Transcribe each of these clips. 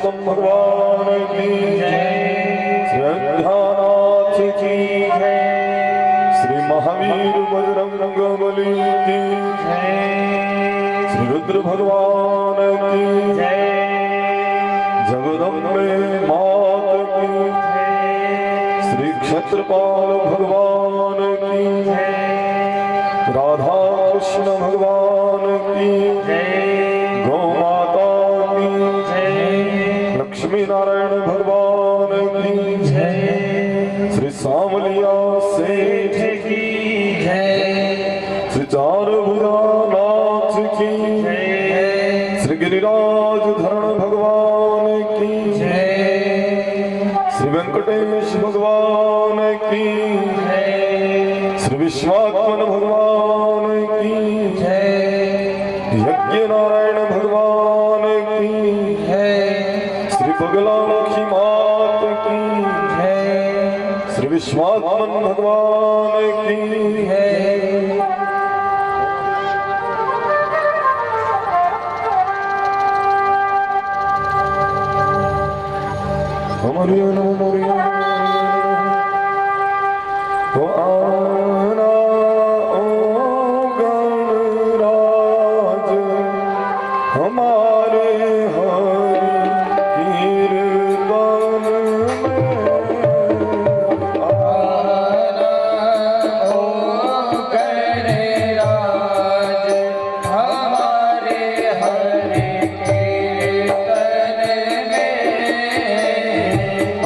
पुरुषोत्तम भगवान की जय, श्री अयोध्यानाथ की जय, श्री महावीर बजरंग बली की जय, श्री रुद्र भगवान की जय, जगदम्बे मात की जय, श्री क्षत्रपाल भगवान की जय, राधा कृष्ण भगवान की जय, गौ माता की जय, लक्ष्मी नारायण भगवान की जय, श्री सामलिया सेठ की जय, श्री चारभुजानाथ की जय, श्री गिरिराज धरण भगवान की जय, श्री वेंकटेश भगवान की जय, श्री विश्वात्मन भगवान की जय, यज्ञ नारायण भगवान की जय, श्री बगलामुखी मात की जय, श्री विश्वात्मन भगवान की जय। हमारे नमोरिया तो आना ओ गणराज हमारे हरि कीर्तन में, आना ओ गणराज हमारे हरि कीर्तन में,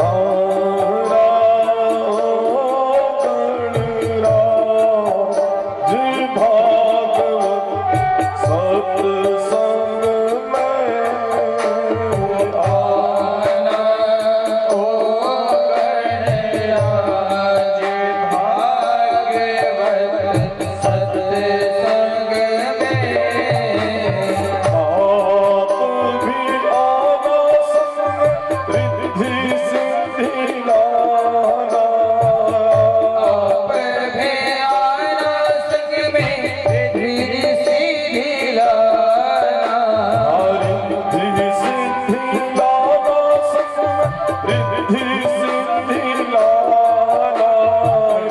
आना ओ गणराज भागवत सत्संग में, आना ओ गणराज भागवत सत्संग में, आप भी आना संग रिद्धि सिद्धि लाना, आप भी आना संग में रिद्धि सिद्धि लाना, रिद्धि सिद्धि लाना संग रिद्धि सिद्धि लाना,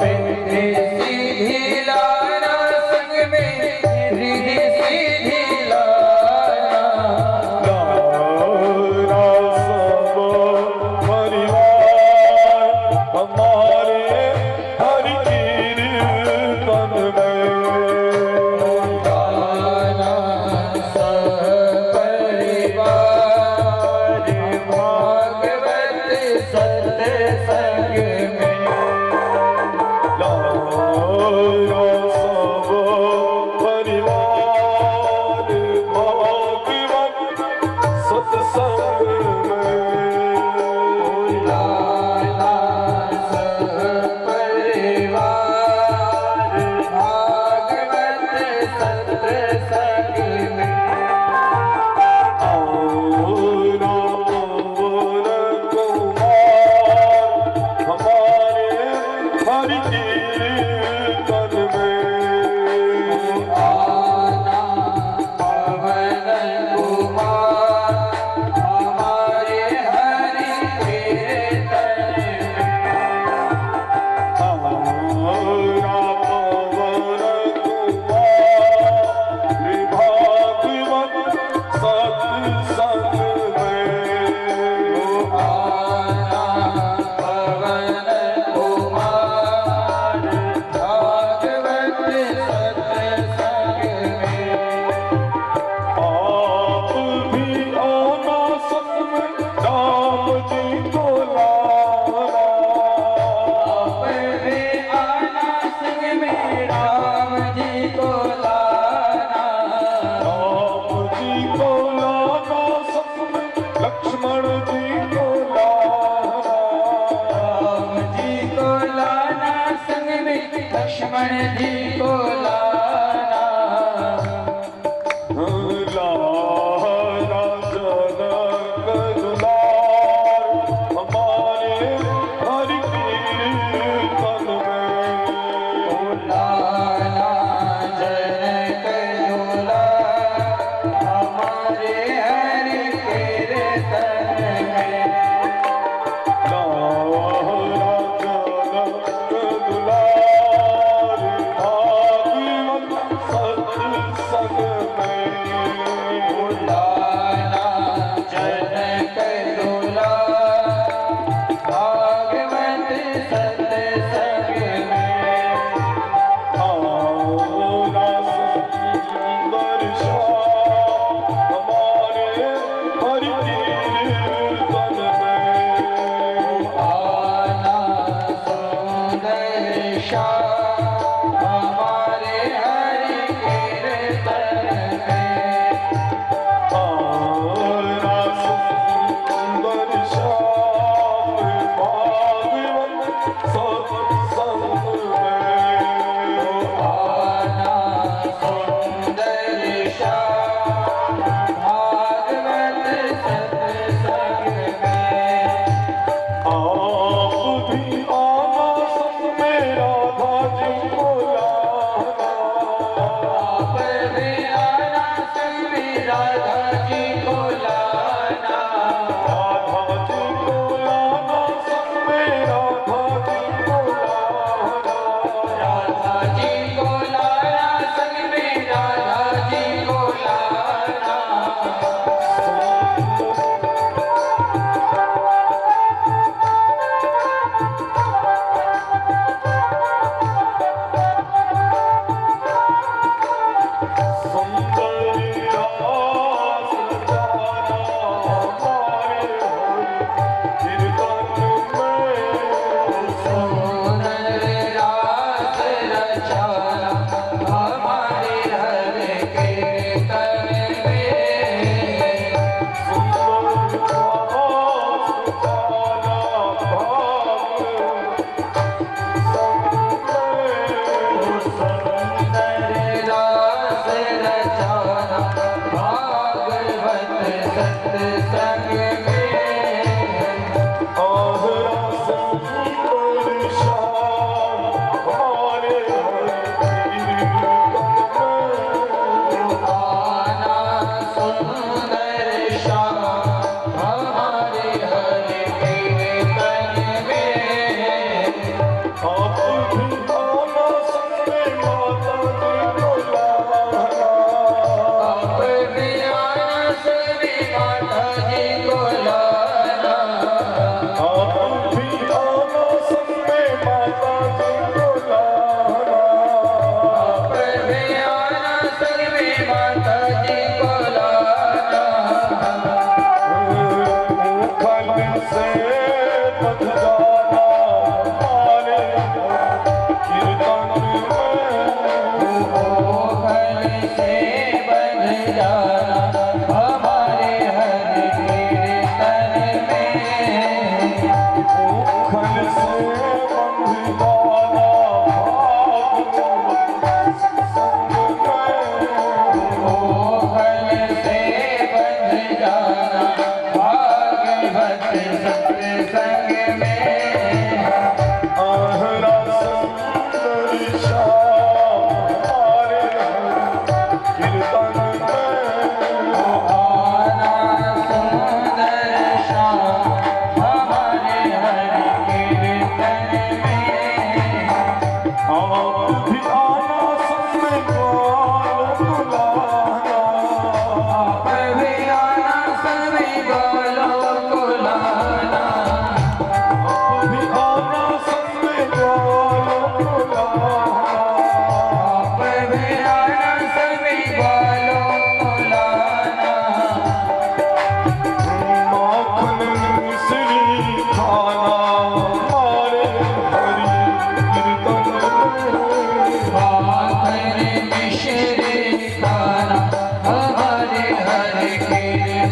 रिद्धि सिद्धि लाना संग में रिद्धि सिद्धि लाना, लाना सब परिवार हमारे हरि कीर्तन में, गाना सब परिवार भागवत सत्संग में, लाना सब परिवार भागवत सत्संग में, लाना सब परिवार भागवत सत्संग में, आना पवन कुमार हमारे हरि कीर्तन में, आना पवन कुमार हमारे हरि कीर्तन में, आना पवन कुमार भागवत सत्संग में, आना पवन कुमार भागवत सत्संग में, आप भी आना संग में राम जी को लाना, आप भी आना संग में राम जी को लाना, राम जी को लाना संग में लक्ष्मण जी को लाना, राम जी को लाना संग में लक्ष्मण जी को लाना, लाना जनक दुलार हमारे हरि कीर्तन में, लाना जनक दुलार हमारे हरि कीर्तन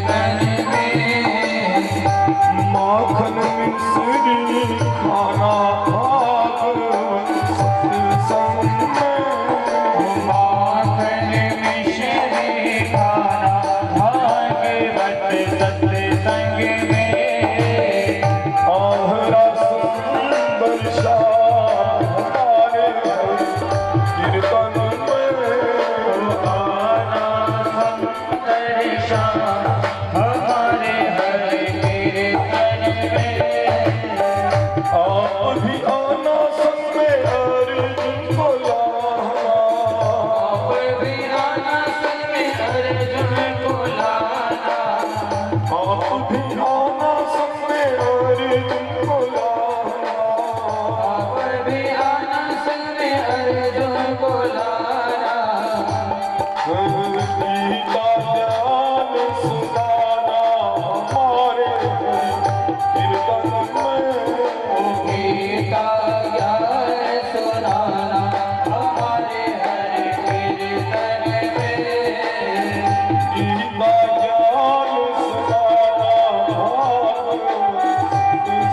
कीर्तन में। माखन मिश्री खाना भागवत सत्संग में। माखन मिश्री खाना भागवत सत्संग में। आहरा सुंदर श्याम हमारे कीर्तन में। आना सुंदर श्याम हमारे हरि कीर्तन में। आप भी आना संग में अर्जुन को लाना। आप भी आना संग में अर्जुन को लाना। आप भी आना संग में अर्जुन को लाना। आप भी आना संग में अर्जुन को लाना। गीता ज्ञान सुनाना हमारे कीर्तन में। गीता ज्ञान सुनाना हमारे हरि कीर्तन में। गीता ज्ञान सुनाना भागवत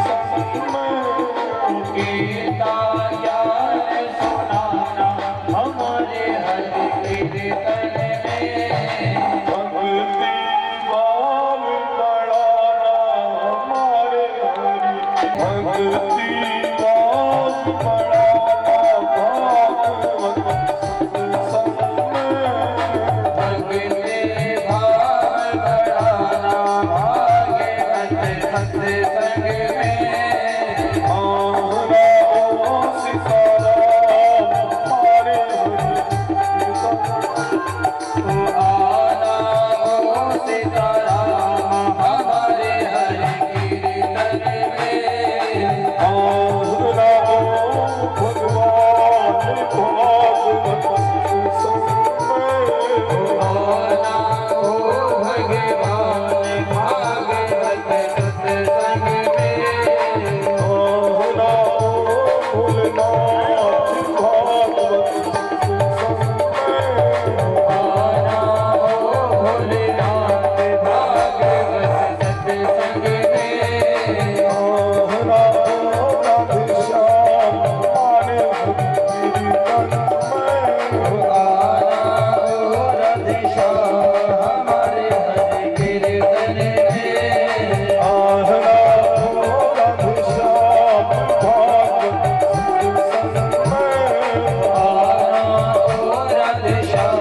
सत्संग में। गीता ज्ञान सुनाना हमारे हरि कीर्तन में। भक्ति भाव बढ़ाना हमारे हरि। भक्ति भाव बढ़ाना भागवत सत्संग में। भक्ति भाव बढ़ाना भागवत सत्संग में। आहरा ओ सीताराम हमारे हरि। आना ओ सीताराम हमारे हरि कीर्तन में। आहरा ओ भगवान भागवत सत्संग में। आना ओ भगवान भागवत सत्संग में। आहरा ओ भोलेनाथ भागवत सत्संग में। आना ओ भोलेनाथ भागवत सत्संग में। आहरा ओ राधे श्याम हमारे हरि कीर्तन में। आना ओ राधेश्याम हमारे हरि कीर्तन में। आहरा ओ राधे श्याम भागवत सत्संग में। आना ओ राधेश्याम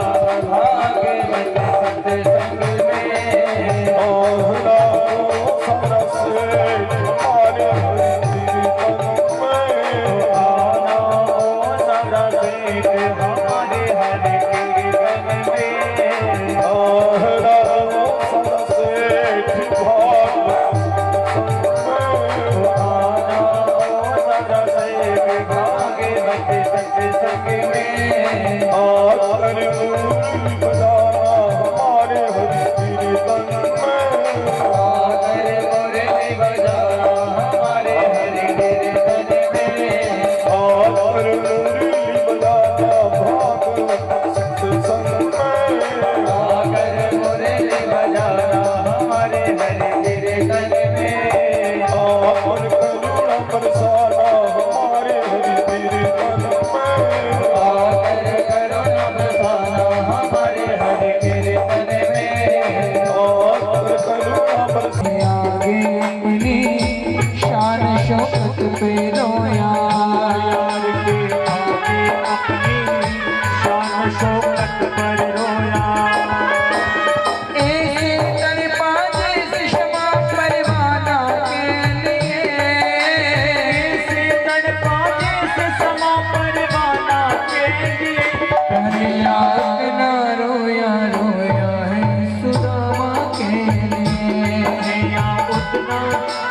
भागवत सत्संग में। आहरा ओ सरस्वती हमारे हरि कीर्तन में। आना ओ सरस्वती हमारे हरि कीर्तन में। आहरा ओ सरस्वती भागवत सत्संग में। आना ओ सरस्वती भागवत सत्संग में। आकर मूर्ति बजाना हमारे हरि कीर्तन में। आकर मुरली बजाना हमारे हरि कीर्तन में। आकर मुरली बजाना भागवत सत्संग में। आकर मुरली बजाना हमारे हरि कीर्तन में। और करुणा बरसाना हमारे हरि कीर्तन में। आकर करुणा बरसाना हमारे हरि कीर्तन में। और करुणा बरसाना आगे अपनी शान शौकत पे रोया। यार के आगे अपनी शान शौकत पर रोया। ऐसे तड़पा जिस क्षमा परवाना के लिए। ऐसे तड़पा जैसे समा परवाना के लिए। कहे आग न रोया रोया है सुदामा के लिए। या उतना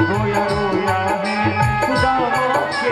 रोया रोया है सुदामा के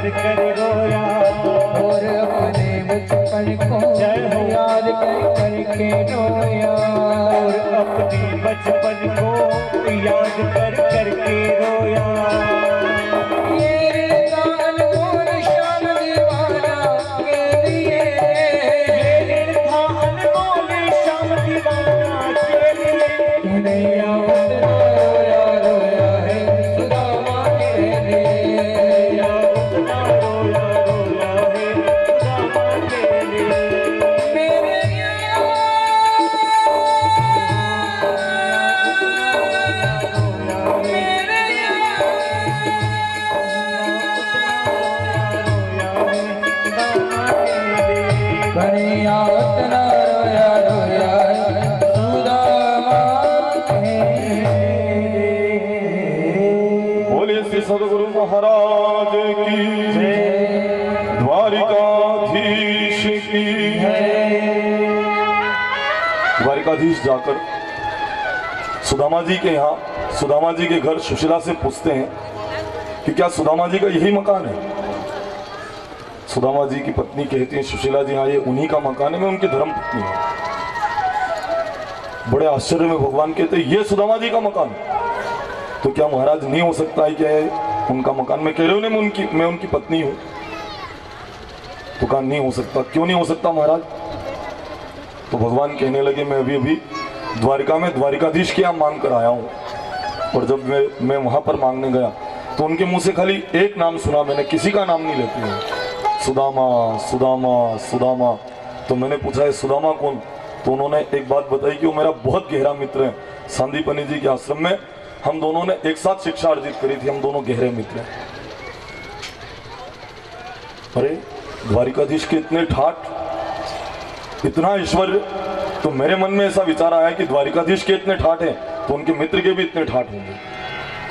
कर कर रोया और अपने बचपन को याद कर करके रोया और अपनी बचपन को याद कर करके रोया ये गान बोल शाम दीवाना के लिए ये था अनमोल शाम दीवाना के लिए कन्हैया उतना रोया रोया है सुदामा के लिए या उतना रोया रोया है सुदामा के लिए मेरे कन्हैया उतना रोया रोया है सुदामा के लिए। बोले श्री सदगुरु महाराज की द्वारिकाधीश की द्वारिकाधीश जाकर सुदामा जी के यहाँ सुदामा जी के घर सुशीला से पूछते हैं कि क्या सुदामा जी का यही मकान है। सुदामा जी की पत्नी कहती है सुशीला जी हाँ ये उन्हीं का मकान है, मैं उनकी धर्म पत्नी हूँ। बड़े आश्चर्य में भगवान कहते हैं ये सुदामा जी का मकान, तो क्या महाराज नहीं हो सकता है क्या उनका मकान? मैं कह रही हूँ मैं उनकी पत्नी हूँ। तो कहा नहीं हो सकता। क्यों नहीं हो सकता महाराज? तो भगवान कहने लगे मैं अभी अभी द्वारिका में द्वारिकाधीश के यहाँ मांग कर आया हूँ, और जब मैं वहां पर मांगने गया तो उनके मुंह से खाली एक नाम सुना, मैंने किसी का नाम नहीं लेती हूँ, सुदामा सुदामा सुदामा। तो मैंने पूछा है सुदामा कौन? तो उन्होंने एक बात बताई कि वो मेरा बहुत गहरा मित्र है। सांदीपनी जी के आश्रम में हम दोनों ने एक साथ शिक्षा अर्जित करी थी, हम दोनों गहरे मित्र हैं। अरे द्वारिकाधीश के इतने ठाठ, इतना ऐश्वर्य, तो मेरे मन में ऐसा विचार आया कि द्वारिकाधीश के इतने ठाठ हैं तो उनके मित्र के भी इतने ठाठ होंगे,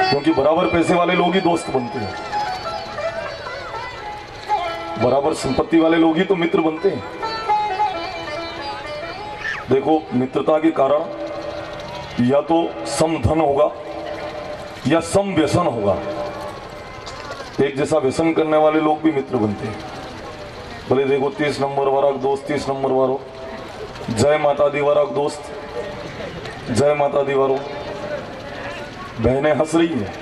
क्योंकि बराबर पैसे वाले लोग ही दोस्त बनते हैं, बराबर संपत्ति वाले लोग ही तो मित्र बनते हैं। देखो मित्रता के कारण या तो सम धन होगा या सम व्यसन होगा। एक जैसा व्यसन करने वाले लोग भी मित्र बनते हैं। भले देखो 30 नंबर वाला दोस्त 30 नंबर वालों, जय माता दी वाला दोस्त जय माता दी वालों, बहनें हंस रही है।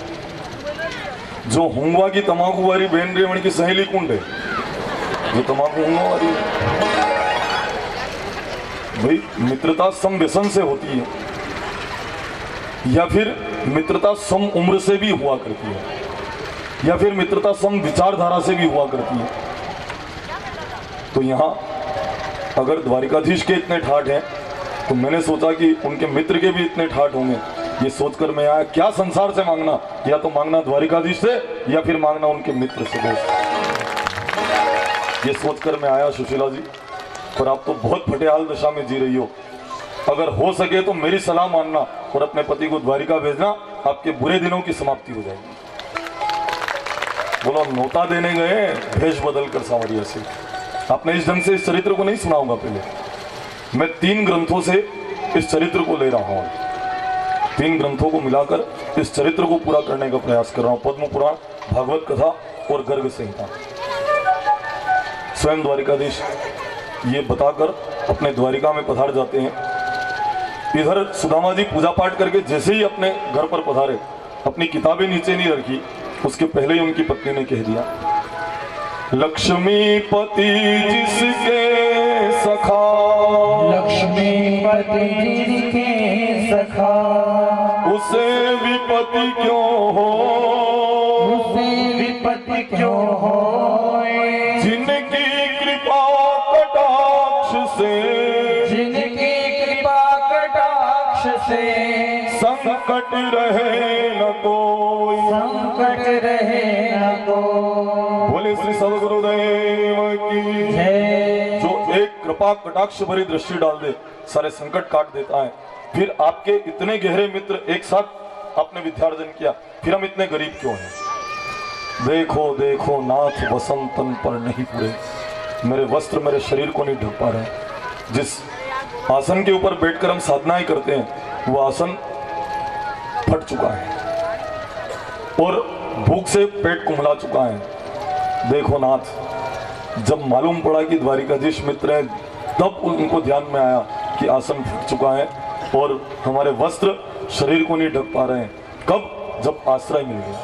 जो हुंगवा की तमाकू वाली बहन रेवण की सहेली कुंड है, जो तमाकू हुंगवा वाली है। भाई मित्रता सम व्यसन से होती है या फिर मित्रता सम उम्र से भी हुआ करती है, या फिर मित्रता सम विचारधारा से भी हुआ करती है। तो यहाँ अगर द्वारिकाधीश के इतने ठाठ हैं तो मैंने सोचा कि उनके मित्र के भी इतने ठाठ होंगे। ये सोचकर मैं आया क्या संसार से मांगना, या तो मांगना द्वारिकाधीश से या फिर मांगना उनके मित्र से दोस्त। ये सोचकर मैं आया सुशीला जी, पर आप तो बहुत फटेहाल दशा में जी रही हो। अगर हो सके तो मेरी सलाह मानना और अपने पति को द्वारिका भेजना, आपके बुरे दिनों की समाप्ति हो जाएगी। बोलो नोता देने गए भेष बदल कर सांवरिया से। आपने इस ढंग से इस चरित्र को नहीं सुना होगा पहले। मैं 3 ग्रंथों से इस चरित्र को ले रहा हूँ, 3 ग्रंथों को मिलाकर इस चरित्र को पूरा करने का प्रयास कर रहा हूँ। पद्म पुराण, भागवत कथा और गर्ग संहिता। स्वयं द्वारिकाधीश ये बताकर अपने द्वारिका में पधार जाते हैं। इधर सुदामा जी पूजा पाठ करके जैसे ही अपने घर पर पधारे, अपनी किताबें नीचे नहीं रखी, उसके पहले ही उनकी पत्नी ने कह दिया, लक्ष्मीपति जिसके सखा, लक्ष्मीपति जिसके सखा, उसे विपत्ति क्यों हो, उसे विपत्ति क्यों हो, जिनकी कृपा कटाक्ष से, जिनकी कृपा कटाक्ष से संकट रहे न कोई, संकट रहे न कोई। बोले श्री सदगुरुदेव की जय। जो एक कृपा कटाक्ष भरी दृष्टि डाल दे, सारे संकट काट देता है। फिर आपके इतने गहरे मित्र एक साथ आपने विद्यार्जन किया, फिर हम इतने गरीब क्यों हैं? देखो देखो नाथ वसंत तन पर नहीं पूरे, मेरे वस्त्र मेरे शरीर को नहीं ढक पा रहे। जिस आसन के ऊपर बैठकर हम साधनाएं करते हैं वो आसन फट चुका है और भूख से पेट कुम्हला चुका है। देखो नाथ, जब मालूम पड़ा कि द्वारिकाधीश मित्र हैं, तब उनको ध्यान में आया कि आसन फट चुका है और हमारे वस्त्र शरीर को नहीं ढक पा रहे हैं। कब? जब आश्रय मिल गया।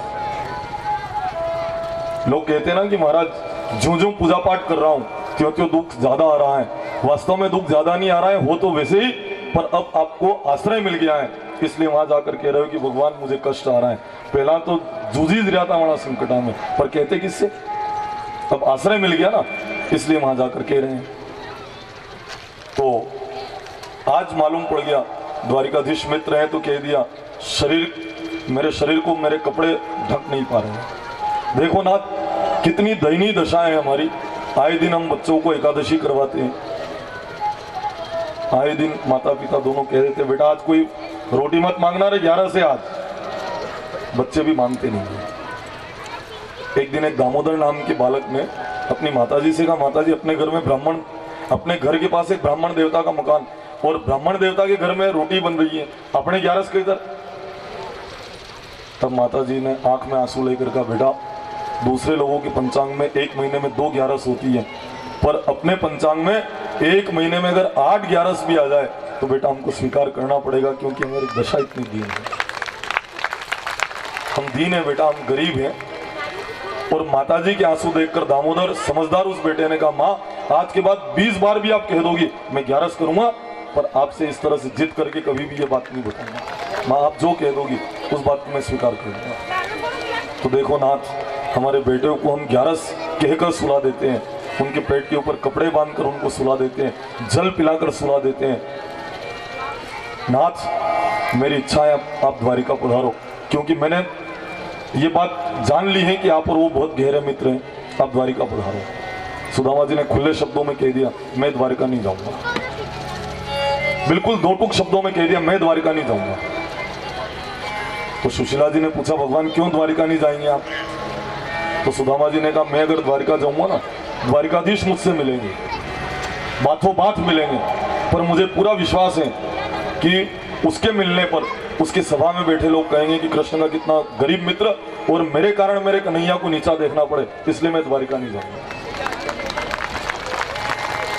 लोग कहते हैं ना कि महाराज ज्यों ज्यों पूजा पाठ कर रहा हूं त्यों त्यों दुख ज्यादा आ रहा है। वास्तव में दुख ज्यादा नहीं आ रहा है, हो तो वैसे ही, पर अब आपको आश्रय मिल गया है, इसलिए वहां जाकर कह रहे हो कि भगवान मुझे कष्ट आ रहा है। पहला तो जूझी रहा था वहां संकटा में, पर कहते किससे? अब आश्रय मिल गया ना, इसलिए वहां जाकर कह रहे हैं। तो आज मालूम पड़ गया द्वारिकाधीश मित्र हैं, तो कह दिया मेरे शरीर को मेरे कपड़े ढक नहीं पा रहे हैं। देखो ना कितनी दयनीय दशा है हमारी। आए दिन हम बच्चों को एकादशी करवाते हैं, आए दिन माता पिता दोनों कह देते बेटा आज कोई रोटी मत मांगना रे 11 से, आज बच्चे भी मांगते नहीं है। एक दिन एक दामोदर नाम के बालक ने अपनी माताजी से कहा, माताजी अपने घर में ब्राह्मण, अपने घर के पास एक ब्राह्मण देवता का मकान और ब्राह्मण देवता के घर में रोटी बन रही है, अपने 11 के इधर। तब माताजी ने आंख में आंसू लेकर कहा, बेटा दूसरे लोगों के पंचांग में 1 महीने में 2 11 होती है, पर अपने पंचांग में 1 महीने में अगर 8 11 भी आ जाए तो बेटा हमको स्वीकार करना पड़ेगा, क्योंकि हमारी दशा इतनी दीन है। हम दीन है बेटा, हम गरीब हैं। और माताजी के आंसू देखकर दामोदर समझदार उस बेटे ने कहा, माँ आज के बाद 20 बार भी आप कह दोगी मैं 11 करूंगा, पर आपसे इस तरह से जिद करके कभी भी ये बात नहीं बताऊंगा। माँ आप जो कह दोगी उस बात को मैं स्वीकार करूंगा। तो देखो नाथ, हमारे बेटे को हम 11 कहकर सुला देते हैं, उनके पेट के ऊपर कपड़े बांधकर उनको सुला देते हैं, जल पिलाकर सुला देते हैं। नाथ मेरी इच्छा है आप द्वारिका पधारो, क्योंकि मैंने ये बात जान ली है कि आप और वो बहुत गहरे मित्र हैं, आप द्वारिका पधारो। सुदामा जी ने खुले शब्दों में कह दिया मैं द्वारिका नहीं जाऊंगा, बिल्कुल 2 टूक शब्दों में कह दिया मैं द्वारिका नहीं जाऊंगा। तो सुशीला जी ने पूछा भगवान क्यों द्वारिका नहीं जाएंगे आप? तो सुदामा जी ने कहा मैं अगर द्वारिका जाऊंगा ना, द्वारिकाधीश मुझसे मिलेंगे, बातों बात मिलेंगे, पर मुझे पूरा विश्वास है कि उसके मिलने पर उसकी सभा में बैठे लोग कहेंगे कि कृष्ण का कितना गरीब मित्र और मेरे कारण मेरे कन्हैया को नीचा देखना पड़े, इसलिए मैं द्वारिका नहीं जाऊंगा,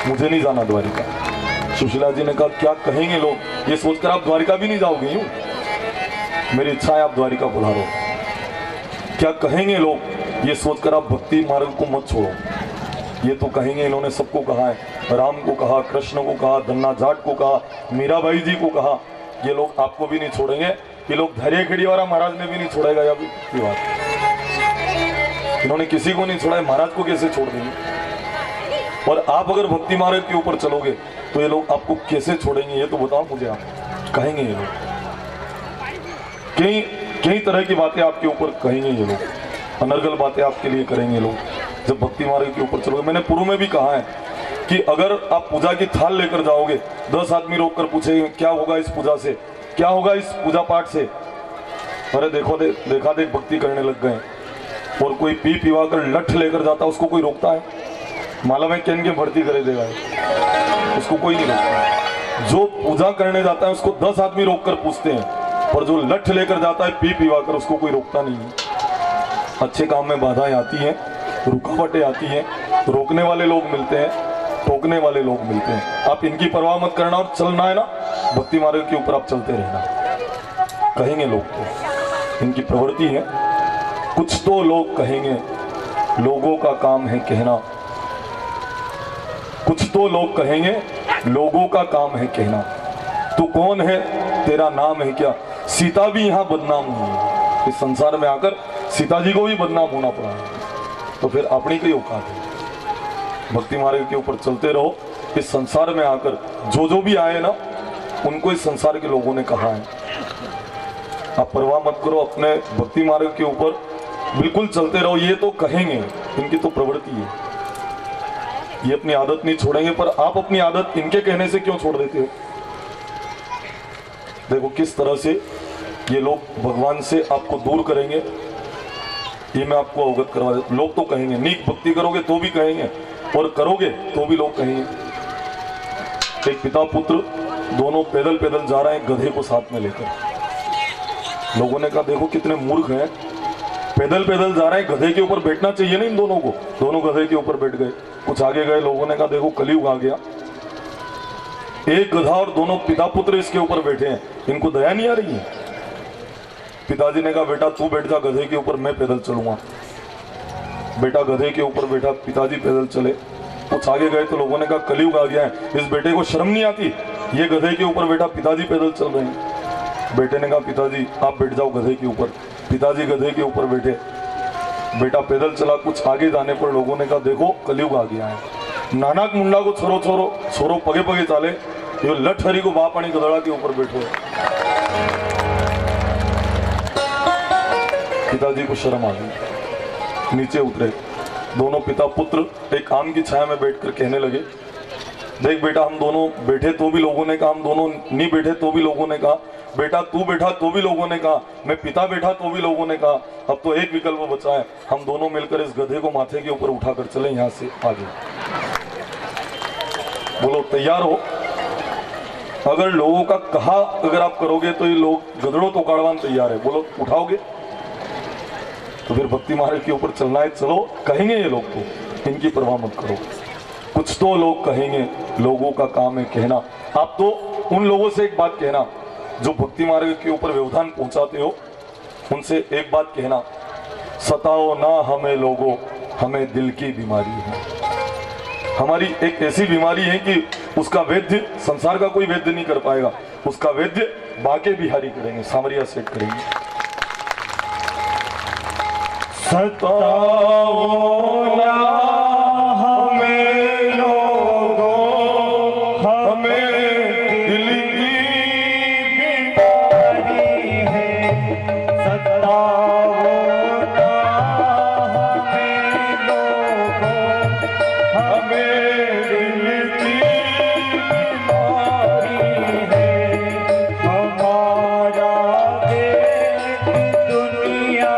मुझे नहीं जाना द्वारिका। सुशीला जी ने कहा क्या कहेंगे लोग, ये सोचकर आप द्वारिका भी नहीं जाओगे? यूं मेरी इच्छा है आप द्वारिका पधारो। क्या कहेंगे लोग, ये सोचकर आप भक्ति मार्ग को मत छोड़ो। ये तो कहेंगे इन्होंने सबको कहा है, राम को कहा, कृष्ण को कहा, धन्ना जाट को कहा, मीराबाई जी को कहा, ये लोग आपको भी नहीं छोड़ेंगे। ये लोग धैर्य खेड़ीवाला महाराज ने भी नहीं छोड़ेगा, या भी बात, इन्होंने किसी को नहीं छोड़ा है, महाराज को कैसे छोड़ देंगे? और आप अगर भक्ति मार्ग के ऊपर चलोगे तो ये लोग आपको कैसे छोड़ेंगे, ये तो बताओ मुझे। आप कहेंगे ये लोग कई तरह की बातें आपके ऊपर कहेंगे, ये लोग अनर्गल बातें आपके लिए करेंगे लोग जब भक्ति मार्ग के ऊपर चलोगे। मैंने पूर्व में भी कहा है कि अगर आप पूजा की थाल लेकर जाओगे, 10 आदमी रोक कर पूछेंगे क्या होगा इस पूजा से, क्या होगा इस पूजा पाठ से, अरे देखा देख भक्ति करने लग गए। और कोई पी पिवा कर लठ लेकर जाता, उसको कोई रोकता है? मालूम है कैन के भर्ती करे देगा, उसको कोई नहीं रोकता। जो पूजा करने जाता है उसको 10 आदमी रोक कर पूछते हैं, पर जो लठ लेकर जाता है पी पिवा कर, उसको कोई रोकता नहीं है। अच्छे काम में बाधाएं आती हैं, रुकावटें आती हैं, रोकने वाले लोग मिलते हैं, टोकने वाले लोग मिलते हैं। आप इनकी परवाह मत करना और चलना है ना भक्ति मार्ग के ऊपर, आप चलते रहना। कहेंगे लोग, तो इनकी प्रवृत्ति है, कुछ तो लोग कहेंगे, लोगों का काम है कहना, कुछ तो लोग कहेंगे, लोगों का काम है कहना। तू कौन है, तेरा नाम है क्या? सीता भी यहाँ बदनाम हुई, इस संसार में आकर सीता जी को भी बदनाम होना पड़ा, तो फिर अपनी कोई औकात है? भक्ति मार्ग के ऊपर चलते रहो। इस संसार में आकर जो भी आए ना, उनको इस संसार के लोगों ने कहा है, आप परवाह मत करो, अपने भक्ति मार्ग के ऊपर बिल्कुल चलते रहो। ये तो कहेंगे, इनकी तो प्रवृत्ति है, ये अपनी आदत नहीं छोड़ेंगे, पर आप अपनी आदत इनके कहने से क्यों छोड़ देते हो? देखो किस तरह से ये लोग भगवान से आपको दूर करेंगे, ये मैं आपको अवगत करवा देता। लोग तो कहेंगे, नीक भक्ति करोगे तो भी कहेंगे, और करोगे तो भी लोग कहेंगे। एक पिता पुत्र दोनों पैदल पैदल जा रहे हैं गधे को साथ में लेकर। लोगों ने कहा देखो कितने मूर्ख हैं, पैदल पैदल जा रहे हैं, गधे के ऊपर बैठना चाहिए ना इन दोनों को। दोनों गधे के ऊपर बैठ गए। कुछ आगे गए, लोगों ने कहा देखो कलयुग आ गया, एक गधा और दोनों पिता पुत्र इसके ऊपर बैठे हैं, इनको दया नहीं आ रही है। पिताजी ने कहा बेटा तू बैठ जा गधे के ऊपर, मैं पैदल चलूंगा। बेटा गधे के ऊपर बैठा, पिताजी पैदल चले। कुछ आगे गए तो लोगों ने कहा कलयुग आ गया है, इस बेटे को शर्म नहीं आती, ये गधे के ऊपर बैठा, पिताजी पैदल चल रहे हैं। बेटे ने कहा पिताजी आप बैठ जाओ गधे के ऊपर। पिताजी गधे के ऊपर बैठे, बेटा पैदल चला। कुछ आगे जाने पर लोगों ने कहा देखो कलयुग आ गया है, नानक मुंडा को छोरो छोरो छोरो पगे पगे चाले, ये लठ हरी को बाप पानी गधड़ा के ऊपर बैठो। पिताजी को शर्म आ गई, नीचे उतरे। दोनों पिता पुत्र एक आम की छाया में बैठकर कहने लगे देख बेटा हम दोनों बैठे तो भी लोगों ने कहा, हम दोनों नहीं बैठे तो भी लोगों ने कहा, बेटा तू बैठा तो भी लोगों ने कहा, मैं पिता बैठा तो भी लोगों ने कहा, अब तो एक विकल्प बचा है, हम दोनों मिलकर इस गधे को माथे के ऊपर उठाकर चले यहां से आगे। बोलो तैयार हो? अगर लोगों का कहा अगर आप करोगे तो ये लोग गधड़ों तो काड़वान तैयार है, बोलो उठाओगे? तो फिर भक्ति मार्ग के ऊपर चलना है, चलो। कहेंगे ये लोग तो इनकी परवाह मत करो, कुछ तो लोग कहेंगे, लोगों का काम है कहना। आप तो उन लोगों से एक बात कहना जो भक्ति मार्ग के ऊपर व्यवधान पहुंचाते हो, उनसे एक बात कहना, सताओ ना हमें लोगों, हमें दिल की बीमारी है। हमारी एक ऐसी बीमारी है कि उसका वैद्य संसार का कोई वैद्य नहीं कर पाएगा, उसका वैद्य बाके बिहारी करेंगे, सामरिया सेठ करेंगे। सताओ ना हमें लोगों, हमें दिल की बीमारी है। सताओ ना हमें लोगों, हमें दिल की बीमारी है। हमारा देश दुनिया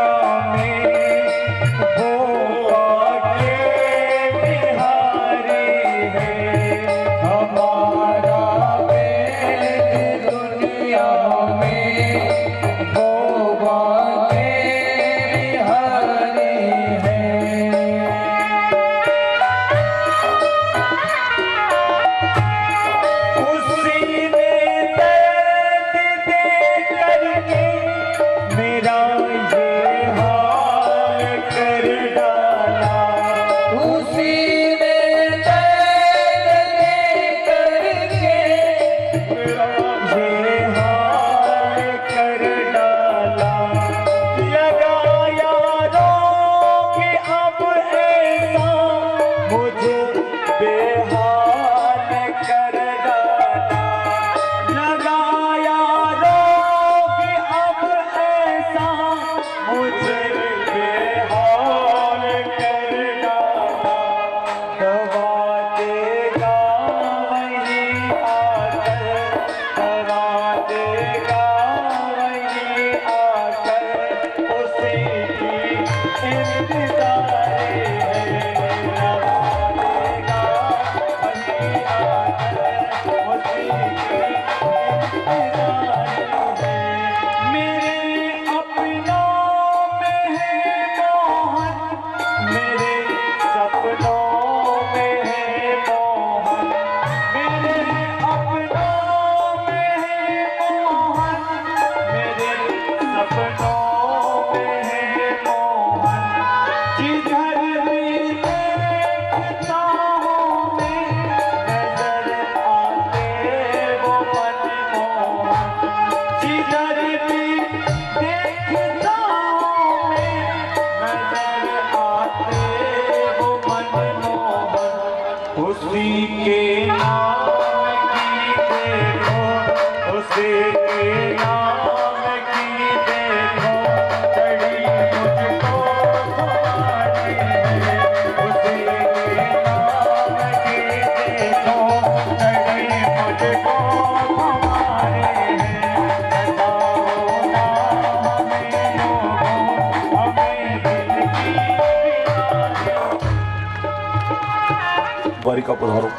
द्वारिका पधारो।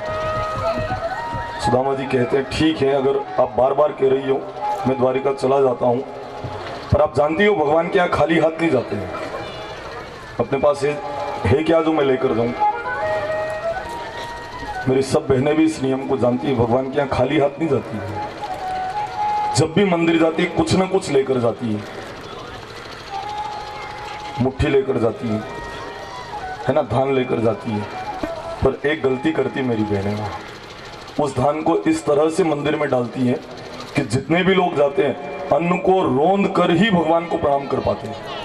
सुदामा जी कहते हैं ठीक है, अगर आप बार बार कह रही हो मैं द्वारिका चला जाता हूँ, पर आप जानती हो भगवान के यहाँ खाली हाथ नहीं जाते हैं। अपने पास है क्या जो मैं लेकर जाऊं? मेरी सब बहनें भी इस नियम को जानती है, भगवान के यहाँ खाली हाथ नहीं जाती है। जब भी मंदिर जाती है कुछ ना कुछ लेकर जाती है, मुट्ठी लेकर जाती है ना, धान लेकर जाती है। पर एक गलती करती मेरी बहनें, उस धान को इस तरह से मंदिर में डालती हैं कि जितने भी लोग जाते हैं अन्न को रोंद कर ही भगवान को प्रणाम कर पाते हैं।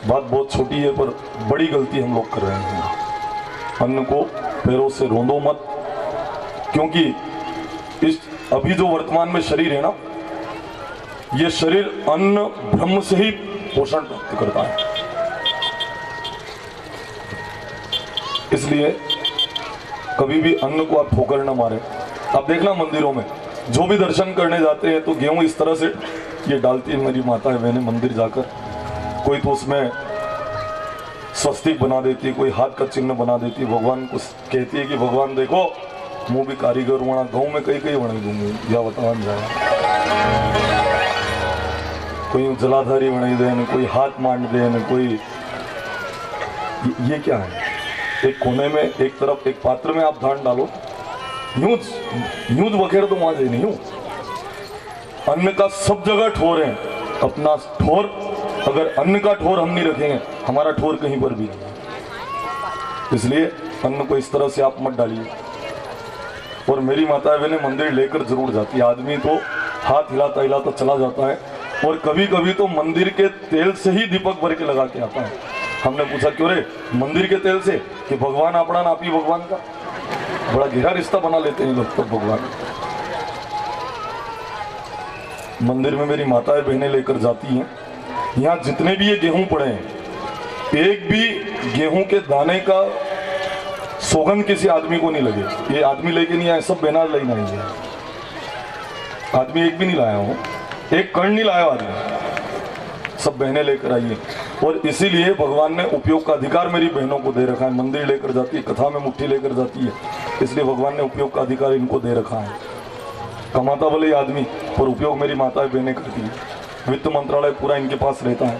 बात बहुत छोटी है पर बड़ी गलती हम लोग कर रहे हैं। अन्न को पैरों से रोंदो मत, क्योंकि इस अभी जो वर्तमान में शरीर है ना, ये शरीर अन्न ब्रह्म से ही पोषण प्राप्त करता है। इसलिए कभी भी अन्न को आप ठोकर न मारे। आप देखना मंदिरों में जो भी दर्शन करने जाते हैं तो गेहूं इस तरह से ये डालती है मेरी माता है बहनें मंदिर जाकर। कोई तो उसमें स्वस्तिक बना देती है, कोई हाथ का चिन्ह बना देती है, भगवान को कहती है कि भगवान देखो मुँह भी कारीगर वहाँ गाँव में कई कई बना दूंगी या बतावन जाए। कोई जलाधारी बनाई दे न, कोई हाथ मांड दे न, कोई ये क्या है? एक कोने में एक तरफ एक पात्र में आप धान डालो, यूं बखेर तो वहां नहीं हूं। अन्न का सब जगह ठोर है, अपना ठोर अगर अन्न का ठोर हम नहीं रखेंगे हमारा ठोर कहीं पर भी नहीं। इसलिए अन्न को इस तरह से आप मत डालिए। और मेरी माता बहने मंदिर लेकर जरूर जाती है। आदमी तो हाथ हिलाता हिलाता चला जाता है और कभी कभी तो मंदिर के तेल से ही दीपक भर के लगा के आता है। हमने पूछा क्यों रे? मंदिर के तेल से, कि भगवान अपना नापी भगवान का। बड़ा गहरा रिश्ता बना लेते हैं लोग तो भगवान। मंदिर में मेरी माताएं बहनें लेकर जाती हैं। यहाँ जितने भी ये गेहूं पड़े हैं, एक भी गेहूं के दाने का सौगंध किसी आदमी को नहीं लगे। ये आदमी लेके नहीं आए, सब बहना लेने आई है। आदमी एक भी नहीं लाया हो, एक कण नहीं लाया आदमी, सब बहनें लेकर आई है। और इसीलिए भगवान ने उपयोग का अधिकार मेरी बहनों को दे रखा है। मंदिर लेकर जाती है, कथा में मुट्ठी लेकर जाती है, इसलिए भगवान ने उपयोग का अधिकार इनको दे रखा है। कमाता भले आदमी पर उपयोग मेरी माता बहनें करती है। वित्त मंत्रालय पूरा इनके पास रहता है।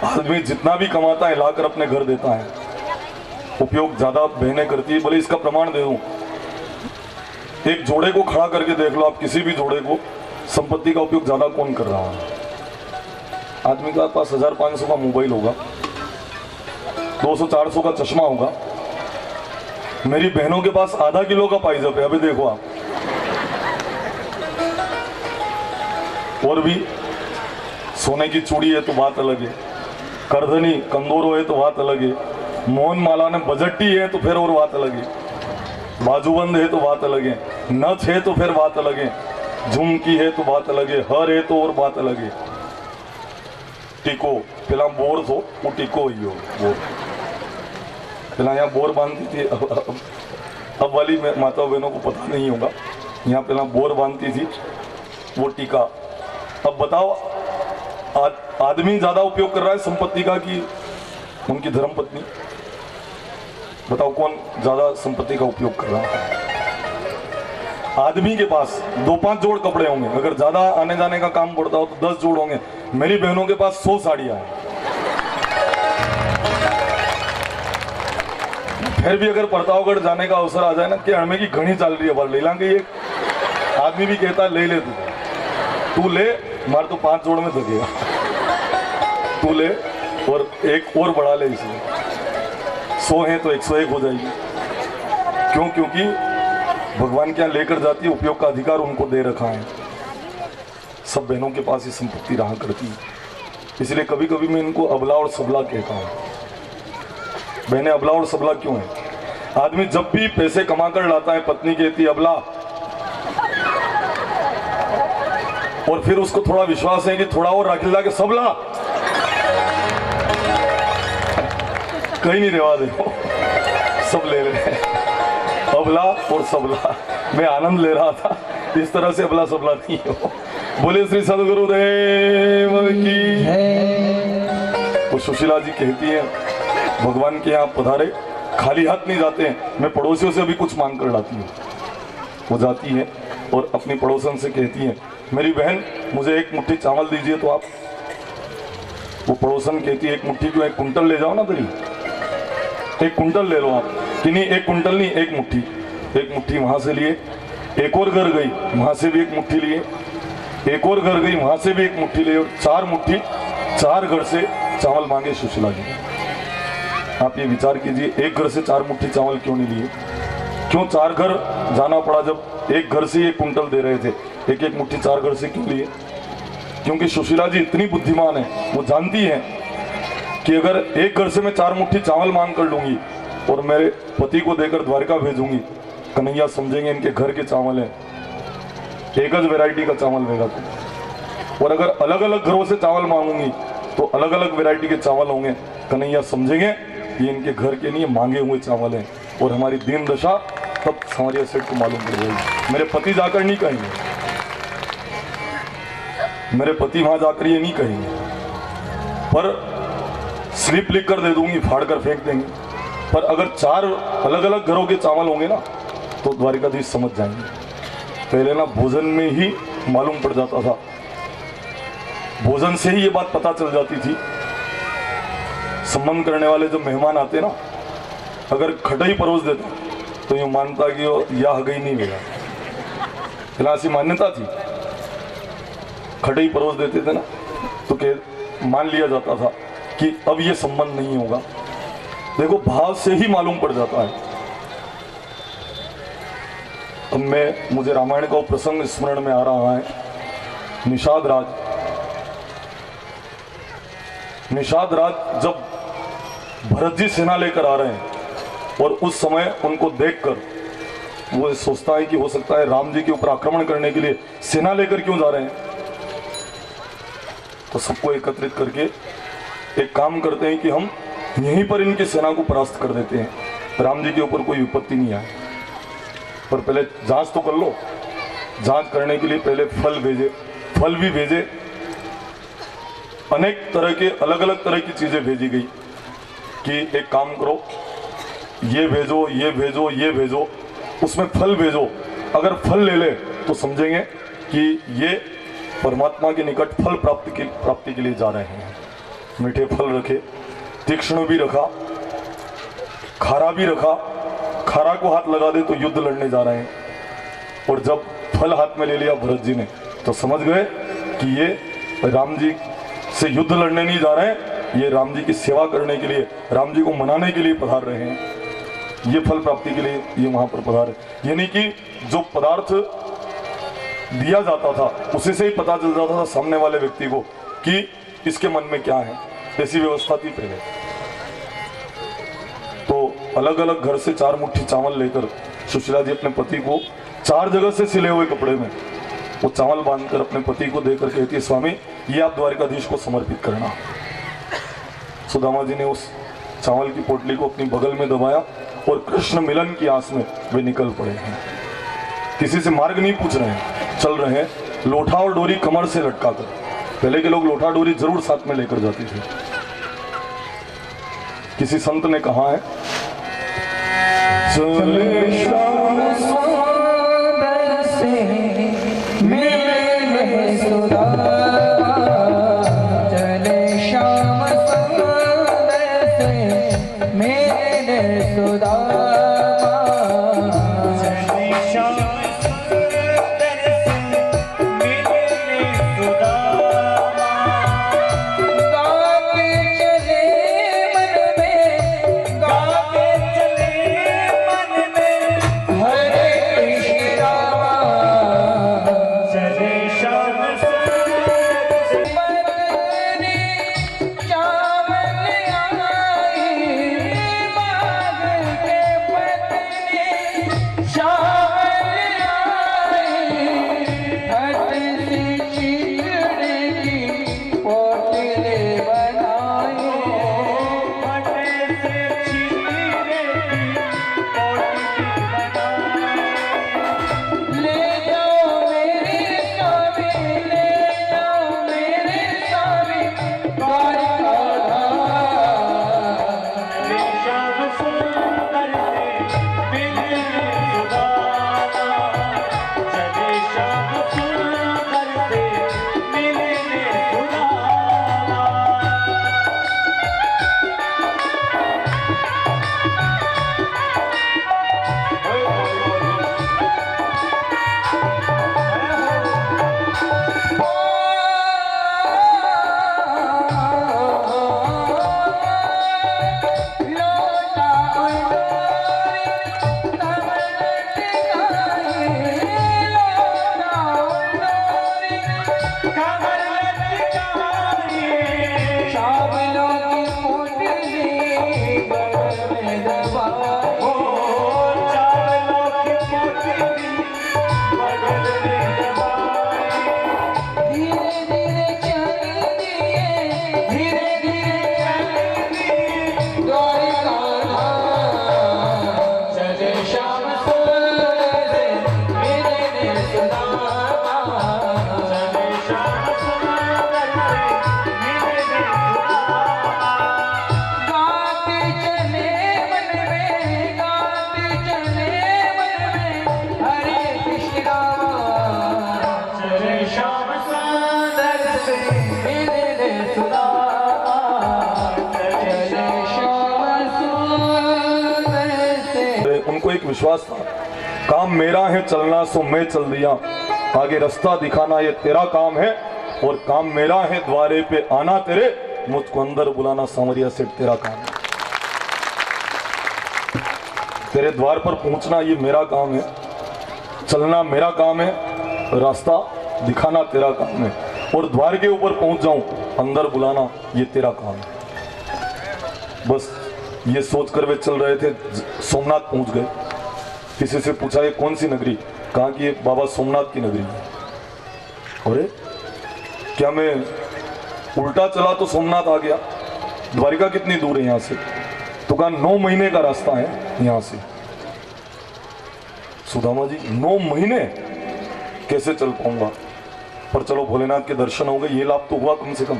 आदमी जितना भी कमाता है लाकर अपने घर देता है, उपयोग ज्यादा बहनें करती है। भले इसका प्रमाण दे दूं, एक जोड़े को खड़ा करके देख लो आप, किसी भी जोड़े को, संपत्ति का उपयोग ज्यादा कौन कर रहा है? आदमी के पास 1500 का मोबाइल होगा, 200-400 का चश्मा होगा। मेरी बहनों के पास आधा किलो का पाइजप है। अभी देखो आप, और भी सोने की चूड़ी है तो बात अलग है, करधनी कंदोरो है तो बात अलग है, मोहन माला ने बजट्टी है तो फिर और बात अलग है, बाजूबंद है तो बात अलग है, नथ है तो फिर बात अलग है, झुमकी है तो बात अलग है, हर है तो और बात अलग है। टीको पहला बोर थो, वो टीको ही हो बोर। पहला यहाँ बोर बांधती थी, अब वाली माता बहनों को पता नहीं होगा, यहाँ पहला बोर बांधती थी, वो टीका। अब बताओ आदमी ज्यादा उपयोग कर रहा है संपत्ति का कि उनकी धर्मपत्नी? बताओ कौन ज्यादा संपत्ति का उपयोग कर रहा है? आदमी के पास 2-5 जोड़ कपड़े होंगे, अगर ज्यादा आने जाने का काम पड़ता हो तो 10 जोड़ होंगे। मेरी बहनों के पास 100 साड़ियां हैं। फिर भी अगर प्रतापगढ़ जाने का अवसर आ जाए ना, कि हमें की घनी चल रही है, बार ले लेंगे। ये आदमी भी कहता है ले ले तू ले, मार तो 5 जोड़ में थकेगा, तू ले और एक और बढ़ा ले, इसमें 100 है तो 101 हो जाएगी। क्यों? क्योंकि भगवान क्या लेकर जाती है, उपयोग का अधिकार उनको दे रखा है। सब बहनों के पास ये संपत्ति रहा करती है। इसलिए कभी कभी मैं इनको अबला और सबला कहता हूँ। बहनें अबला और सबला क्यों है? आदमी जब भी पैसे कमा कर लाता है, पत्नी कहती है अबला, और फिर उसको थोड़ा विश्वास है कि थोड़ा और रख ला के सबला, कहीं नहीं रेवा देखो, सब ले रहे हैं। अबला और सबला, मैं आनंद ले रहा था, इस तरह से अबला सबला नहीं हो। बोले श्री सदगुरुदेव की। तो सुशीला जी कहती है भगवान के यहाँ पधारे, खाली हाथ नहीं जाते हैं। मैं पड़ोसियों से भी कुछ मांग कर लाती हूँ। वो जाती है और अपनी पड़ोसन से कहती है मेरी बहन मुझे एक मुट्ठी चावल दीजिए, तो आप वो पड़ोसन कहती है एक मुट्ठी क्यों, एक कुंटल ले जाओ ना तेरी, एक कुंटल ले लो आप, कि नहीं एक कुंटल नहीं एक मुट्ठी। एक मुट्ठी वहां से लिए, एक और घर गई वहां से भी एक मुट्ठी लिए, एक और घर गई वहां से भी एक मुट्ठी लिए, और 4 मुट्ठी 4 घर से चावल मांगे सुशीला जी। आप ये विचार कीजिए, एक घर से 4 मुट्ठी चावल क्यों नहीं लिए, क्यों 4 घर जाना पड़ा, जब एक घर से 1 कुंटल दे रहे थे, एक एक मुट्ठी 4 घर से क्यों लिए? क्योंकि सुशीला जी इतनी बुद्धिमान है, वो जानती है कि अगर एक घर से मैं 4 मुट्ठी चावल मांग कर लूंगी और मेरे पति को देकर द्वारका भेजूंगी, कन्हैया समझेंगे इनके घर के चावल है, एक ही वैरायटी का चावल देगा तो। और अगर अलग अलग घरों से चावल मांगूंगी तो अलग अलग वैरायटी के चावल होंगे, कन्हैया समझेंगे ये इनके घर के नहीं मांगे हुए चावल हैं, और हमारी दीन दशा तब सांवरिया सेठ को मालूम पड़ जाएगी। मेरे पति जाकर नहीं कहेंगे, मेरे पति वहां जाकर ये नहीं कहेंगे, पर स्लिप लिख कर दे दूंगी, फाड़ कर फेंक देंगे। पर अगर 4 अलग अलग घरों के चावल होंगे ना तो द्वारिकाधीश समझ जाएंगे। पहले ना भोजन में ही मालूम पड़ जाता था, भोजन से ही ये बात पता चल जाती थी। संबंध करने वाले जब मेहमान आते ना, अगर खटाई परोस देते तो ये मानता कि वो यह गई नहीं गया, ऐसी मान्यता थी। खटाई परोस देते थे ना तो मान लिया जाता था कि अब ये संबंध नहीं होगा। देखो भाव से ही मालूम पड़ जाता है। अब मुझे रामायण का वो प्रसंग स्मरण में आ रहा है। निषाद राज जब भरत जी सेना लेकर आ रहे हैं और उस समय उनको देखकर वो सोचता है कि हो सकता है राम जी के ऊपर आक्रमण करने के लिए सेना लेकर क्यों जा रहे हैं, तो सबको एकत्रित करके एक काम करते हैं कि हम यहीं पर इनकी सेना को परास्त कर देते हैं, राम जी के ऊपर कोई विपत्ति नहीं आए। पर पहले जांच तो कर लो। जांच करने के लिए पहले फल भेजे, फल भी भेजे, अनेक तरह के अलग अलग तरह की चीजें भेजी गई कि एक काम करो, ये भेजो ये भेजो ये भेजो, उसमें फल भेजो। अगर फल ले ले तो समझेंगे कि ये परमात्मा के निकट फल प्राप्ति के लिए जा रहे हैं। मीठे फल रखे, तीक्ष्ण भी रखा, खारा भी रखा। खारा को हाथ लगा दे तो युद्ध लड़ने जा रहे हैं। और जब फल हाथ में ले लिया भरत जी ने तो समझ गए कि ये राम जी से युद्ध लड़ने नहीं जा रहे हैं, ये राम जी की सेवा करने के लिए, राम जी को मनाने के लिए पधार रहे हैं। ये फल प्राप्ति के लिए ये वहां पर पधारे। यानी कि जो पदार्थ दिया जाता था उसी से ही पता चल जाता था सामने वाले व्यक्ति को कि इसके मन में क्या है। ऐसी व्यवस्था थी पहले। तो अलग अलग घर से 4 मुट्ठी चावल लेकर सुशीला जी अपने पति को 4 जगह से सिले हुए कपड़े में वो चावल बांधकर अपने पति को देकर कहती है, स्वामी ये आप द्वारिकाधीश को समर्पित करना। सुदामा जी ने उस चावल की पोटली को अपनी बगल में दबाया और कृष्ण मिलन की आस में वे निकल पड़े हैं। किसी से मार्ग नहीं पूछ रहे हैं, चल रहे हैं, लोठा और डोरी कमर से लटका कर। पहले के लोग लोठा डोरी जरूर साथ में लेकर जाते थे। किसी संत ने कहा है, चले श्याम सुंदर से मिले सुदामा, चले श्याम सुंदर से मेरे सुदामा, चले श्याम सुंदर से मिले सुदामा, गाते चले मन में, गाते चले मन में, हरे कृष्ण रामा। चले श्याम सुंदर से पत्नी चावल आई, मांग के पत्नी एक विश्वास था, काम मेरा है चलना सो मैं चल दिया, आगे रास्ता दिखाना ये तेरा काम है, और काम मेरा है द्वारे पे आना तेरे, मुझको अंदर बुलाना सांवरिया सेठ तेरा काम है। तेरे द्वार पर पहुंचना ये मेरा काम है, चलना मेरा काम है, रास्ता दिखाना तेरा काम है, और द्वार के ऊपर पहुंच जाऊं अंदर बुलाना ये तेरा काम है। बस ये सोचकर वे चल रहे थे, सोमनाथ पहुंच गए। किसी से पूछा ये कौन सी नगरी, कहा कि ये बाबा सोमनाथ की नगरी है। अरे क्या मैं उल्टा चला तो सोमनाथ आ गया? द्वारिका कितनी दूर है यहाँ से? तो कहा 9 महीने का रास्ता है यहाँ से। सुदामा जी 9 महीने कैसे चल पाऊंगा? पर चलो भोलेनाथ के दर्शन हो गए, ये लाभ तो हुआ कम से कम।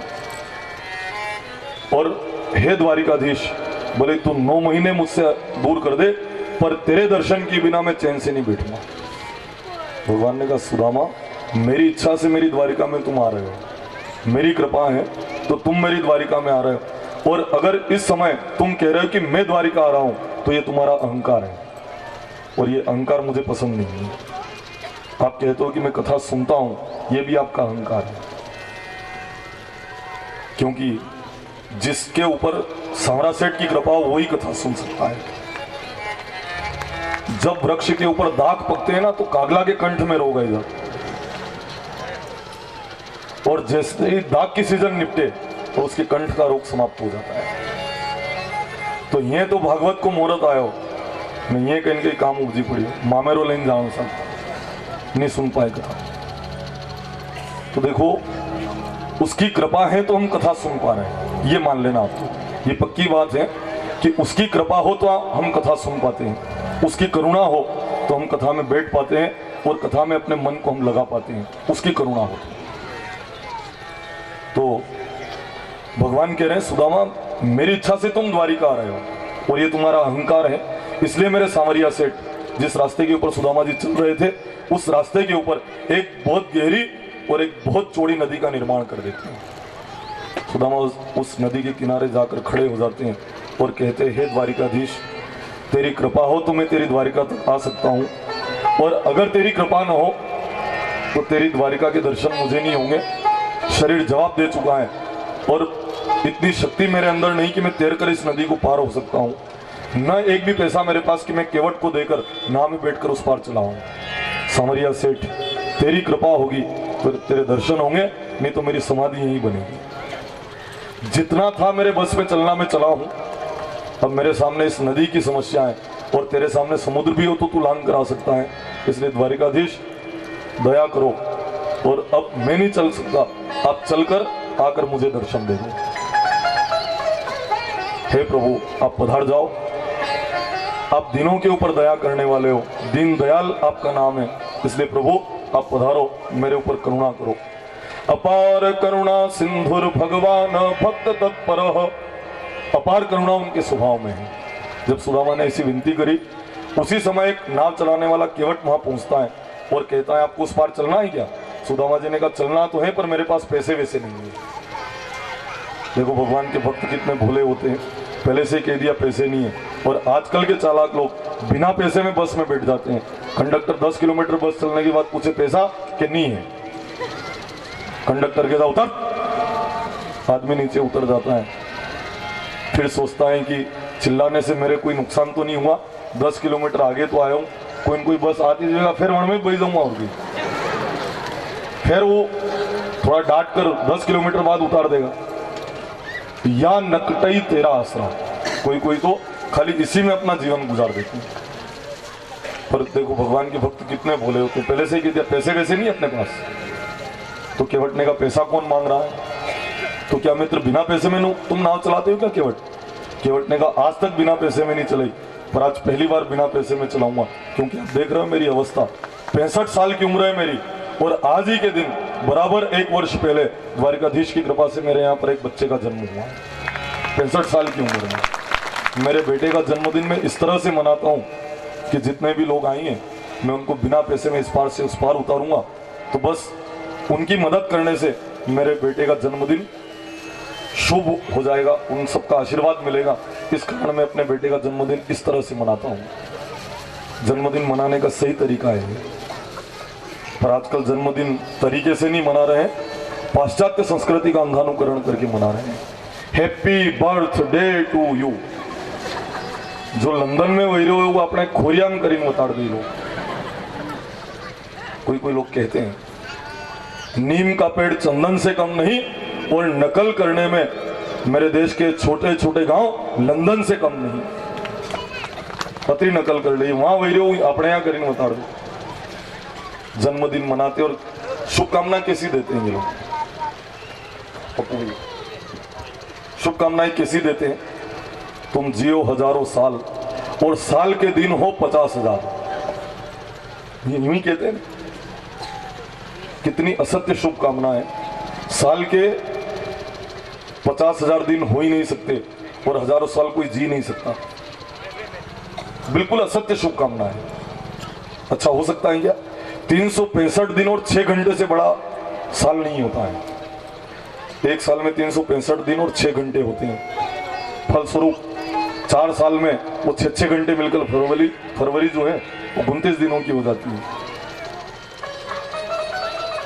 और हे द्वारिकाधीश, बोले तू 9 महीने मुझसे दूर कर दे, पर तेरे दर्शन के बिना मैं चैन से नहीं बैठूंगा। भगवान ने कहा सुदामा, मेरी इच्छा से मेरी द्वारिका में तुम आ रहे हो, मेरी कृपा है तो तुम मेरी द्वारिका में आ रहे हो, और अगर इस समय तुम कह रहे हो कि मैं द्वारिका आ रहा हूं तो ये तुम्हारा अहंकार है, और ये अहंकार मुझे पसंद नहीं है। आप कहते हो कि मैं कथा सुनता हूं, ये भी आपका अहंकार है, क्योंकि जिसके ऊपर सांवरा सेठ की कृपा हो वही कथा सुन सकता है। जब वृक्ष के ऊपर दाग पकते हैं ना तो कागला के कंठ में रोग है, और जैसे ही दाग की सीजन निपटे तो उसके कंठ का रोग समाप्त हो जाता है। तो ये तो भागवत को मोहरत आयो, मैं ये कहीं कहीं काम उपजी पड़ी मामेरो लेन जाऊं सब नहीं सुन पाए कथा। तो देखो उसकी कृपा है तो हम कथा सुन पा रहे हैं, ये मान लेना आपको, ये पक्की बात है कि उसकी कृपा हो तो हम कथा सुन पाते हैं, उसकी करुणा हो तो हम कथा में बैठ पाते हैं, और कथा में अपने मन को हम लगा पाते हैं, उसकी करुणा हो तो। भगवान कह रहे हैं सुदामा, मेरी इच्छा से तुम द्वारिका आ रहे हो, और ये तुम्हारा अहंकार है, इसलिए मेरे सांवरिया सेठ जिस रास्ते के ऊपर सुदामा जी चल रहे थे, उस रास्ते के ऊपर एक बहुत गहरी और एक बहुत चौड़ी नदी का निर्माण कर देते हैं। सुदामा उस नदी के किनारे जाकर खड़े हो जाते हैं और कहते हैं, हे द्वारिकाधीश, तेरी कृपा हो तो मैं तेरी द्वारिका तक आ सकता हूँ, और अगर तेरी कृपा न हो तो तेरी द्वारिका के दर्शन मुझे नहीं होंगे। शरीर जवाब दे चुका है, और इतनी शक्ति मेरे अंदर नहीं कि मैं तैरकर इस नदी को पार हो सकता हूँ, न एक भी पैसा मेरे पास कि मैं केवट को देकर नाव में बैठकर उस पार चलाऊं। सांवरिया सेठ, तेरी कृपा होगी तो तेरे दर्शन होंगे, नहीं तो मेरी समाधि यहीं बनेगी। जितना था मेरे बस में चलना मैं चला हूं, अब मेरे सामने इस नदी की समस्या है, और तेरे सामने समुद्र भी हो तो तू लांग करा सकता है, इसलिए द्वारिकाधीश दया करो, और अब मैं नहीं चल सकता, आप चलकर आकर मुझे दर्शन दे दो। हे प्रभु, आप पधार जाओ, आप दिनों के ऊपर दया करने वाले हो, दीन दयाल आपका नाम है, इसलिए प्रभु आप पधारो, मेरे ऊपर करुणा करो। अपार करुणा सिंधुर भगवान भक्त तत्पर, अपार करुणा उनके स्वभाव में है। जब सुदामा ने ऐसी विनती करी, उसी समय एक नाव चलाने वाला केवट वहां पहुंचता है और कहता है, आपको उस पार चलना है क्या? सुदामा जी ने कहा, चलना तो है, पर मेरे पास पैसे वैसे नहीं है। देखो भगवान के भक्त कितने भोले होते हैं, पहले से कह दिया पैसे नहीं है, और आजकल के चालाक लोग बिना पैसे में बस में बैठ जाते हैं। कंडक्टर 10 किलोमीटर बस चलने के बाद पूछे पैसा कि नहीं है, कंडक्टर कहता उतर, आदमी नीचे उतर जाता है, फिर सोचता है कि चिल्लाने से मेरे कोई नुकसान तो नहीं हुआ, 10 किलोमीटर आगे तो आया हूँ, कोई कोई बस आती जगह फिर वहां में बैठ जाऊंगा, और भी फिर वो थोड़ा डांट कर 10 किलोमीटर बाद उतार देगा। या नकटई तेरा आसरा, कोई कोई तो खाली इसी में अपना जीवन गुजार देते हैं। पर देखो भगवान के भक्त कितने भोले होते, पहले से ही कहते पैसे वैसे नहीं अपने पास, तो केवटने का पैसा कौन मांग रहा है? तो क्या मित्र बिना पैसे में तुम नाव चलाते हो क्या? केवट ने कहा, आज तक बिना पैसे में नहीं चलाई, पर आज पहली बार बिना पैसे में चलाऊंगा, क्योंकि आप देख रहे हो मेरी अवस्था, 65 साल की उम्र है मेरी, और आज ही के दिन बराबर 1 वर्ष पहले द्वारिकाधीश की कृपा से मेरे यहाँ पर एक बच्चे का जन्म हुआ। 65 साल की उम्र में मेरे बेटे का जन्मदिन मैं इस तरह से मनाता हूँ कि जितने भी लोग आएंगे मैं उनको बिना पैसे में इस पार से उस पार उतारूंगा, तो बस उनकी मदद करने से मेरे बेटे का जन्मदिन शुभ हो जाएगा, उन सबका आशीर्वाद मिलेगा। इस कारण मैं अपने बेटे का जन्मदिन इस तरह से मनाता हूँ। जन्मदिन मनाने का सही तरीका है ये। पर आजकल जन्मदिन तरीके से नहीं मना रहे हैं, पाश्चात्य संस्कृति का अंधानुकरण करके मना रहे हैं। हैप्पी बर्थडे टू यू जो लंदन में वही रहे वो अपने खोरियाम करीन उतार दी लोग। कोई लोग कहते हैं नीम का पेड़ चंदन से कम नहीं, और नकल करने में मेरे देश के छोटे छोटे गांव लंदन से कम नहीं। पत्री नकल कर ली, वहां वही रहे अपने यहाँ करीन उतार दो। जन्मदिन मनाते और शुभकामनाएं कैसी देते हैं ये लोग? शुभकामनाएं कैसी देते हैं? तुम जियो हजारों साल और साल के दिन हो 50,000। ये यूं ही कहते हैं। कितनी असत्य शुभकामनाएं। साल के 50,000 दिन हो ही नहीं सकते और हजारों साल कोई जी नहीं सकता। बिल्कुल असत्य शुभकामना है। अच्छा हो सकता है क्या? 365 दिन और 6 घंटे से बड़ा साल नहीं होता है। एक साल में 365 दिन और 6 घंटे होते हैं। फलस्वरूप 4 साल में वो 6 घंटे मिलकर फरवरी जो है वो 29 दिनों की हो जाती है।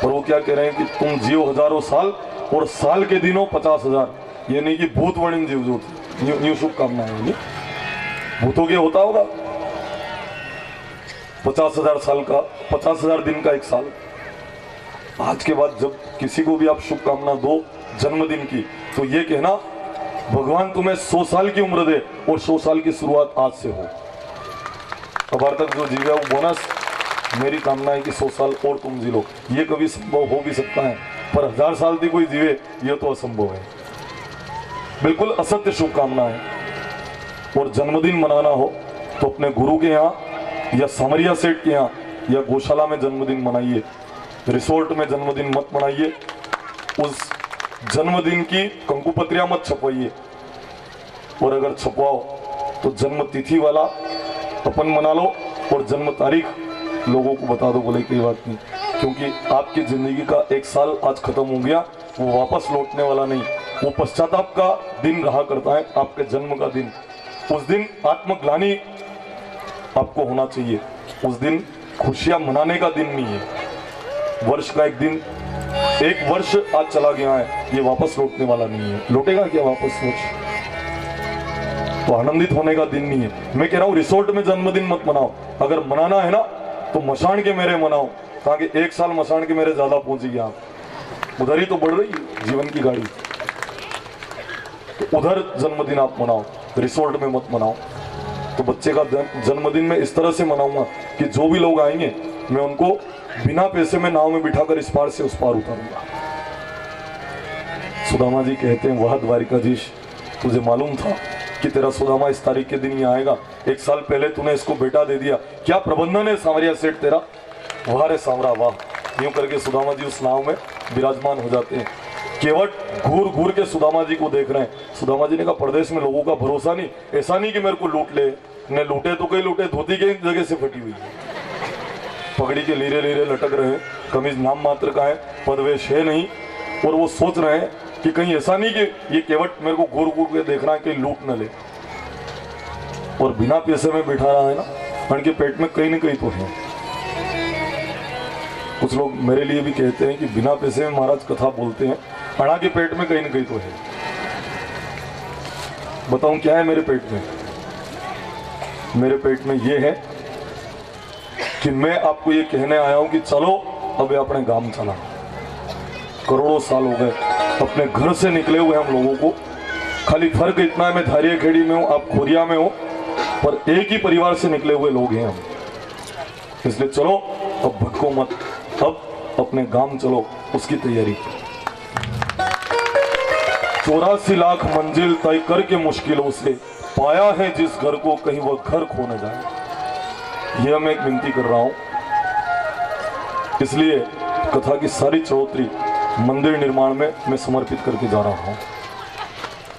और वो क्या कह रहे हैं कि तुम जियो हजारों साल और साल के दिनों 50,000, यानी कि भूत वर्णिम जीव जो न्यू शुभकामना है। भूतों के होता होगा 50,000 साल का, 50,000 दिन का एक साल। आज के बाद जब किसी को भी आप शुभकामना दो जन्मदिन की, तो ये कहना भगवान तुम्हें 100 साल की उम्र दे और 100 साल की शुरुआत आज से हो। अब तक जो जीवे वो बोनस। मेरी कामना है कि 100 साल और तुम जी लो। ये कभी संभव हो भी सकता है, पर 1000 साल की कोई जीवे ये तो असंभव है। बिल्कुल असत्य शुभकामना है। और जन्मदिन मनाना हो तो अपने गुरु के यहाँ या सामरिया सेठ के यहाँ या गौशाला में जन्मदिन मनाइए। रिसोर्ट में जन्मदिन मत मनाइए। उस जन्मदिन की कंकुपत्रियां मत छपवाइए, और अगर छपवाओ तो जन्म तिथि वाला अपन मना लो और जन्म तारीख लोगों को बता दो। बोले कोई बात नहीं, क्योंकि आपकी जिंदगी का 1 साल आज खत्म हो गया, वो वापस लौटने वाला नहीं। वो पश्चाताप का दिन रहा करता है, आपके जन्म का दिन। उस दिन आत्मग्लानि आपको होना चाहिए। उस दिन खुशियां मनाने का दिन नहीं है। वर्ष का एक दिन, 1 वर्ष आज चला गया है, ये वापस लौटने वाला नहीं है। लौटेगा क्या वापस वर्ष? तो आनंदित होने का दिन नहीं है। मैं कह रहा हूं रिसोर्ट में जन्मदिन मत मनाओ। अगर मनाना है ना तो मशान के मेरे मनाओ, ताकि 1 साल मशान के मेरे ज्यादा पहुंचेगी। आप उधर ही तो बढ़ रही है जीवन की गाड़ी, तो उधर जन्मदिन आप मनाओ, रिसोर्ट में मत मनाओ। तो बच्चे का जन्मदिन मैं इस तरह से मनाऊंगा कि जो भी लोग आएंगे मैं उनको बिना पैसे में नाव में बिठाकर इस पार से उस पार उतारूंगा। सुदामा जी कहते हैं, वाह द्वारिकाधीश, तुझे मालूम था कि तेरा सुदामा इस तारीख के दिन ही आएगा? 1 साल पहले तूने इसको बेटा दे दिया। क्या प्रबंधन है सामरिया सेठ तेरा? वाह रे सामरा वाह। यूं करके सुदामा जी उस नाव में विराजमान हो जाते हैं। केवट घूर घूर के सुदामा जी को देख रहे हैं। सुदामा जी ने कहा, परदेश में लोगों का भरोसा नहीं, ऐसा नहीं कि मेरे को लूट ले। ने लूटे तो कई लूटे, धोती के जगह से फटी हुई है, पगड़ी के लीरे लीरे लटक रहे हैं, कमीज नाम मात्र का है, पदवेश है नहीं। और वो सोच रहे हैं कि कहीं ऐसा नहीं कि ये केवट मेरे को घूर घूर के देख रहा है कि लूट न ले। और बिना पैसे में बिठा रहा है ना, उनके पेट में कहीं न कहीं तो है। कुछ लोग मेरे लिए भी कहते हैं कि बिना पैसे में महाराज कथा बोलते हैं, अड़ा के पेट में कहीं न कहीं तो है। बताऊं क्या है मेरे पेट में? मेरे पेट में ये है कि मैं आपको ये कहने आया हूं कि चलो अब अपने गांव चला। करोड़ों साल हो गए अपने घर से निकले हुए हम लोगों को। खाली फर्क इतना है, मैं धारिया खेड़ी में हूं, आप खोरिया में हो, पर एक ही परिवार से निकले हुए लोग हैं हम। इसलिए चलो अब भटको मत, अब अपने गांव चलो, उसकी तैयारी। 84 लाख मंजिल तय करके मुश्किलों से पाया है जिस घर को, कहीं वह घर खो न जाए। यह मैं एक विनती कर रहा हूं। इसलिए कथा की सारी चौधरी मंदिर निर्माण में मैं समर्पित करके जा रहा हूं।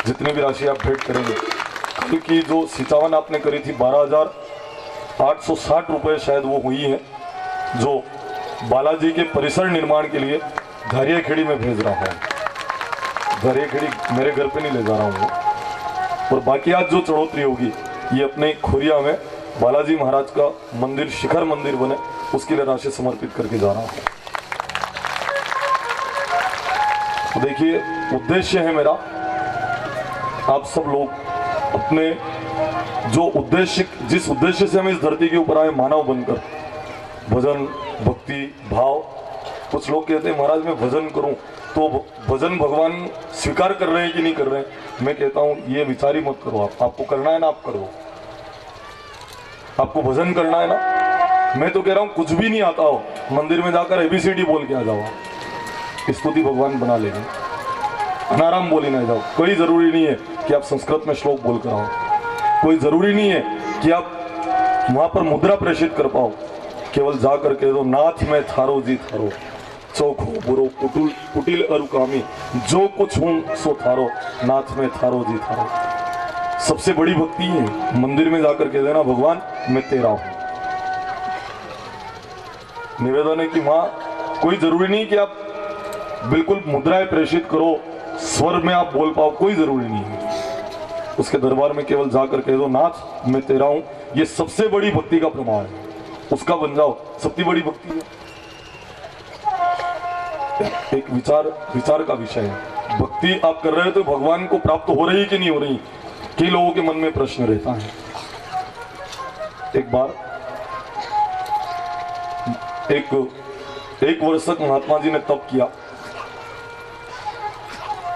जितनी भी राशि आप भेंट करेंगे, कल की जो सिंचावन आपने करी थी 12,860 रुपये शायद वो हुई है, जो बालाजी के परिसर निर्माण के लिए धारिया खेड़ी में भेज रहा हूँ। धारिया खेड़ी मेरे घर पे नहीं ले जा रहा हूँ। और बाकी आज जो चढ़ोतरी होगी ये अपने खोरिया में बालाजी महाराज का मंदिर शिखर मंदिर बने, उसके लिए राशि समर्पित करके जा रहा हूं। तो देखिए, उद्देश्य है मेरा, आप सब लोग अपने जो उद्देश्य, जिस उद्देश्य से हम इस धरती के ऊपर आए, मानव बनकर, भजन, भक्ति, भाव। कुछ लोग कहते हैं महाराज मैं भजन करूं, तो भजन भगवान स्वीकार कर रहे हैं कि नहीं कर रहे हैं? मैं कहता हूं ये विचार ही मत करो, आपको करना है ना आप करो, आपको भजन करना है ना। मैं तो कह रहा हूं कुछ भी नहीं आता हो, मंदिर में जाकर ABCD बोल के आ जाओ, स्तुति भगवान बना लेंगे, अनाराम बोली ना जाओ। कोई जरूरी नहीं है कि आप संस्कृत में श्लोक बोल कर आओ, कोई जरूरी नहीं है कि आप वहां पर मुद्रा प्रेषित कर पाओ, केवल जाकर कह दो नाथ में थारो जी थारो, चौखो बुरो कुटिल अरुकामी, जो कुछ हूं सो थारो, नाथ में थारो जी थारो। सबसे बड़ी भक्ति है मंदिर में जाकर कह देना भगवान मैं तेरा हूं। निवेदन है कि वहां कोई जरूरी नहीं कि आप बिल्कुल मुद्राएं प्रेषित करो, स्वर में आप बोल पाओ, कोई जरूरी नहीं है। उसके दरबार में केवल जाकर कह दो नाथ मैं तेरा हूं, ये सबसे बड़ी भक्ति का प्रमाण है, उसका बन जाओ, सबसे बड़ी भक्ति है। एक विचार का विषय है, भक्ति आप कर रहे हो तो भगवान को प्राप्त हो रही कि नहीं हो रही, कई लोगों के मन में प्रश्न रहता है। एक बार एक वर्ष तक महात्मा जी ने तप किया।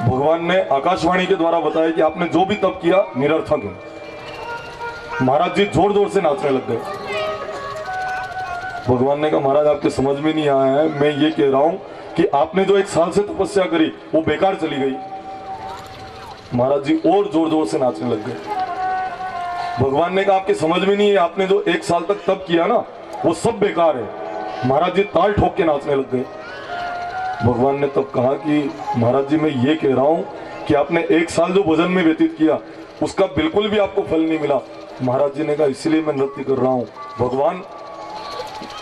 भगवान ने आकाशवाणी के द्वारा बताया कि आपने जो भी तप किया निरर्थक है। महाराज जी जोर जोर से नाचने लग गए। भगवान ने कहा महाराज आपके समझ में नहीं आया है, मैं ये कह रहा हूं कि आपने जो 1 साल से तपस्या करी वो बेकार चली गई। महाराज जी और जोर जोर से नाचने लग गए। भगवान ने कहा आपके समझ में नहीं है, आपने जो 1 साल तक तप किया ना वो सब बेकार है। महाराज जी ताल ठोक के नाचने लग गए। भगवान ने तब कहा कि महाराज जी मैं ये कह रहा हूं कि आपने 1 साल जो भजन में व्यतीत किया उसका बिल्कुल भी आपको फल नहीं मिला। महाराज जी ने कहा इसलिए मैं नृत्य कर रहा हूं भगवान,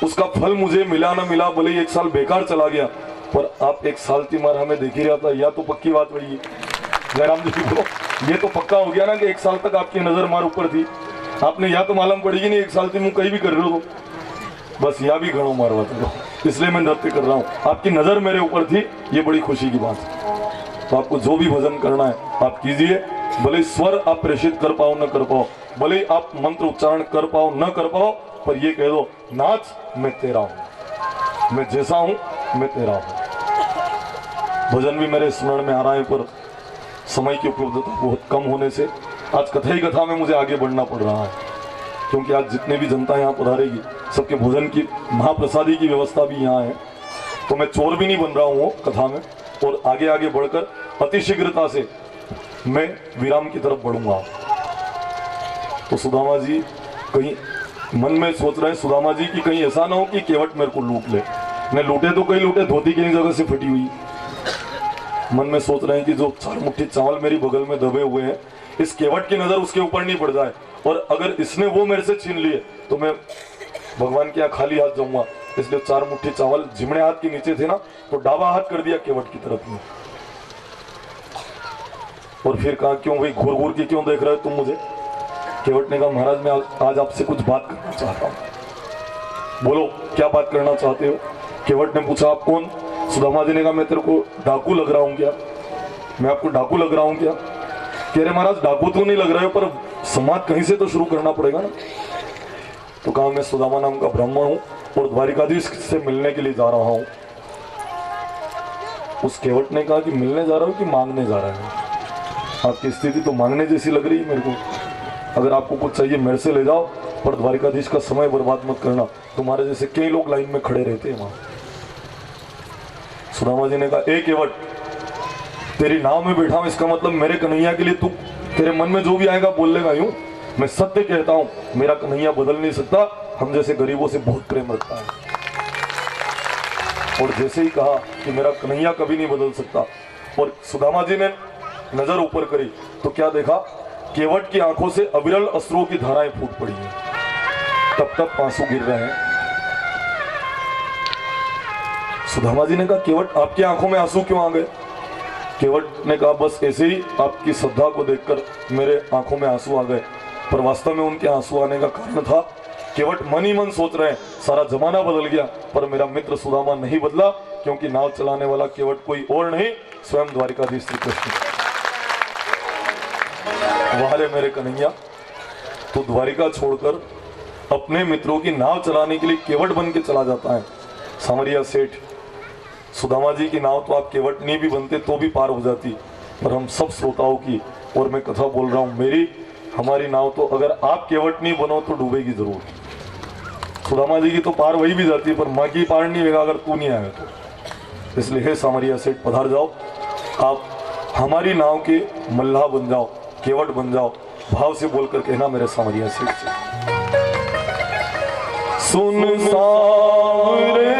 उसका फल मुझे मिला ना मिला, भले ही 1 साल बेकार चला गया, पर आप 1 साल की मार हमें देख ही रहा था, या तो पक्की बात वही जयराम जी को, ये तो पक्का हो गया ना कि 1 साल तक आपकी नजर मार ऊपर थी, आपने या तो मालूम पड़ेगी नहीं 1 साल से मुंह कहीं भी कर रहे हो, बस या भी घड़ों मारवा दो, इसलिए मैं नृत्य कर रहा हूँ, आपकी नजर मेरे ऊपर थी, ये बड़ी खुशी की बात है। तो आपको जो भी भजन करना है आप कीजिए, भले स्वर आप प्रेषित कर पाओ न कर पाओ, भले आप मंत्र उच्चारण कर पाओ न कर पाओ, पर ये कह दो नाथ मैं तेरा हूं, मैं जैसा हूं मैं तेरा हूं। भजन भी मेरे स्मरण में आ रहा है, पर समय की उपलब्धता बहुत कम होने से आज कथा ही कथा में मुझे आगे बढ़ना पड़ रहा है, क्योंकि आज जितने भी जनता यहाँ पधारेगी सबके भोजन की महाप्रसादी की व्यवस्था भी यहाँ है। तो मैं चोर भी नहीं बन रहा हूँ कथा में, और आगे आगे बढ़कर अतिशीघ्रता से मैं विराम की तरफ बढ़ूंगा। तो सुदामा जी कहीं मन में सोच रहे हैं सुदामा जी की कहीं ऐसा ना हो कि केवट मेरे को लूट ले, मैं लूटे तो कई लूटे, धोती की जगह से फटी हुई। मन में सोच रहे हैं कि जो 4 मुट्ठी चावल मेरी बगल में दबे हुए हैं, इस केवट की नजर उसके ऊपर नहीं पड़ जाए, और अगर इसने वो मेरे से छीन लिए तो मैं भगवान के यहाँ खाली हाथ जाऊंगा। इसलिए 4 मुट्ठी चावल जिमड़े हाथ के नीचे थे ना, तो डाबा हाथ कर दिया केवट की तरफ में, और फिर कहा क्यों भाई घूर घूर के क्यों देख रहे हो तुम मुझे? केवट ने कहा महाराज मैं आज आपसे कुछ बात करना चाहता हूं। बोलो क्या बात करना चाहते हो? केवट ने पूछा आप कौन? सुदामा जी ने कहा मैं तेरे को डाकू लग रहा हूं क्या? मैं आपको डाकू लग रहा हूं क्या? कह रहे महाराज डाकू तो नहीं लग रहे हो, पर संवाद कहीं से तो शुरू करना पड़ेगा ना। तो कहा मैं सुदामा नाम का ब्राह्मण हूं और द्वारिकाधीश से मिलने के लिए जा रहा हूं। उस केवट ने कहा कि मिलने जा रहा हूं कि मांगने जा रहा है? आपकी स्थिति तो मांगने जैसी लग रही है मेरे को, अगर आपको कुछ चाहिए मेरे से ले जाओ, पर द्वारिकाधीश का समय बर्बाद मत करना, तुम्हारे जैसे कई लोग लाइन में खड़े रहते हैं वहां। सुदामा जी ने कहा ए केवट, तेरी नाव में बैठा हूं, इसका मतलब मेरे कन्हैया के लिए तू तेरे मन में जो भी आएगा बोल लेगा यूं? मैं सत्य कहता हूं, मेरा कन्हैया बदल नहीं सकता, हम जैसे गरीबों से बहुत प्रेम रखता है। और जैसे ही कहा कि मेरा कन्हैया कभी नहीं बदल सकता, और सुदामा जी ने नजर ऊपर करी तो क्या देखा? केवट की आंखों से अविरल अश्रुओं की धाराएं फूट पड़ी हैं, तब तक आंसू गिर रहे हैं। सुदामा जी ने कहा केवट आपकी आंखों में आंसू क्यों आ गए? केवट ने कहा बस ऐसे ही आपकी श्रद्धा को देखकर मेरे आंखों में आंसू आ गए। पर वास्तव में उनके आंसू आने का कारण था केवट मन ही मन सोच रहे हैं सारा जमाना बदल गया, पर मेरा मित्र सुदामा नहीं बदला, क्योंकि नाव चलाने वाला केवट कोई और नहीं, स्वयं द्वारिकाधीश श्री कृष्ण। वाले मेरे कन्हैया, तो द्वारिका छोड़कर अपने मित्रों की नाव चलाने के लिए केवट बन के चला जाता है। सामरिया सेठ, सुदामा जी की नाव तो आप केवटनी भी बनते तो भी पार हो जाती, पर हम सब श्रोताओं की, और मैं कथा बोल रहा हूँ मेरी, हमारी नाव तो अगर आप केवटनी बनो तो डूबेगी जरूर। सुदामा जी की तो पार वही भी जाती है, पर माँ की पार नहीं होगा अगर तू नहीं आएगा तो। इसलिए हे सामरिया सेठ, पधार जाओ, आप हमारी नाव के मल्लाह बन जाओ, केवट बन जाओ। भाव से बोलकर कहना मेरे सामरिया सेठ से, सुन सावरे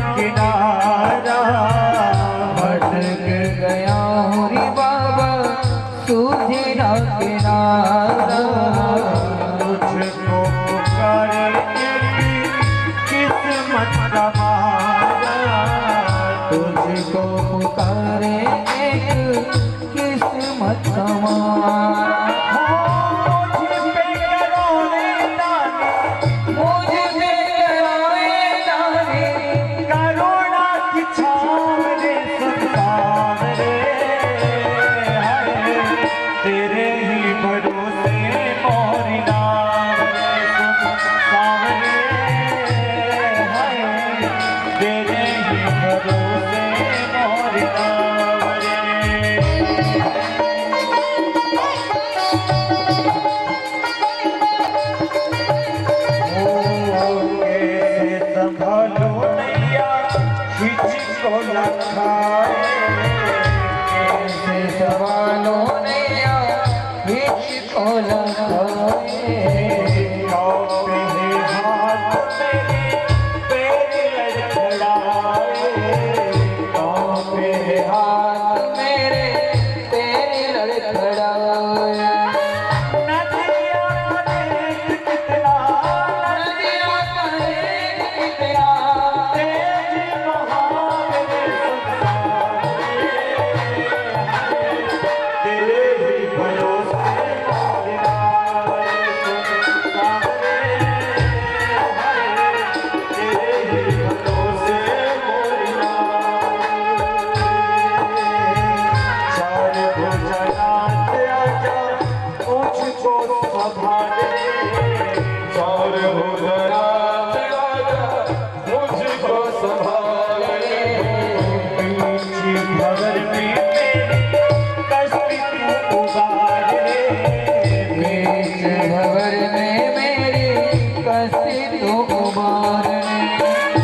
किनारा, भटक गया हूँ रे बाबा सूझे ना किनारा। तुझको पुकारे किस्मत का मारा, तुझको पुकारे एक किस्मत का मारा। मुझ पे करोने दाने, मुझ पे करावे दाने, करुणा की छाव रे संसार रे, हाय तेरे ही भरोसे मोरी नाव रे संसार रे, हाय तेरे ही भरोसे मोरी नाव रे। कैसे संभालो नैया किसको लखाए, कैसे सवालों ने हिचको लगाए। कांपे हाथ मेरे पैर लड़खड़ाए, कांपे हाथ मेरे तेरे लड़खड़ाए। नदिया देख कितना नदिया करे कितना तेज बहावे संसार रे, तेरे ही भरोसे मोरी नाव रे संसार रे, हाय तेरे ही भरोसे मोरी नाव रे। चार भुजनात आजा मुझको संभाले, चार हो गया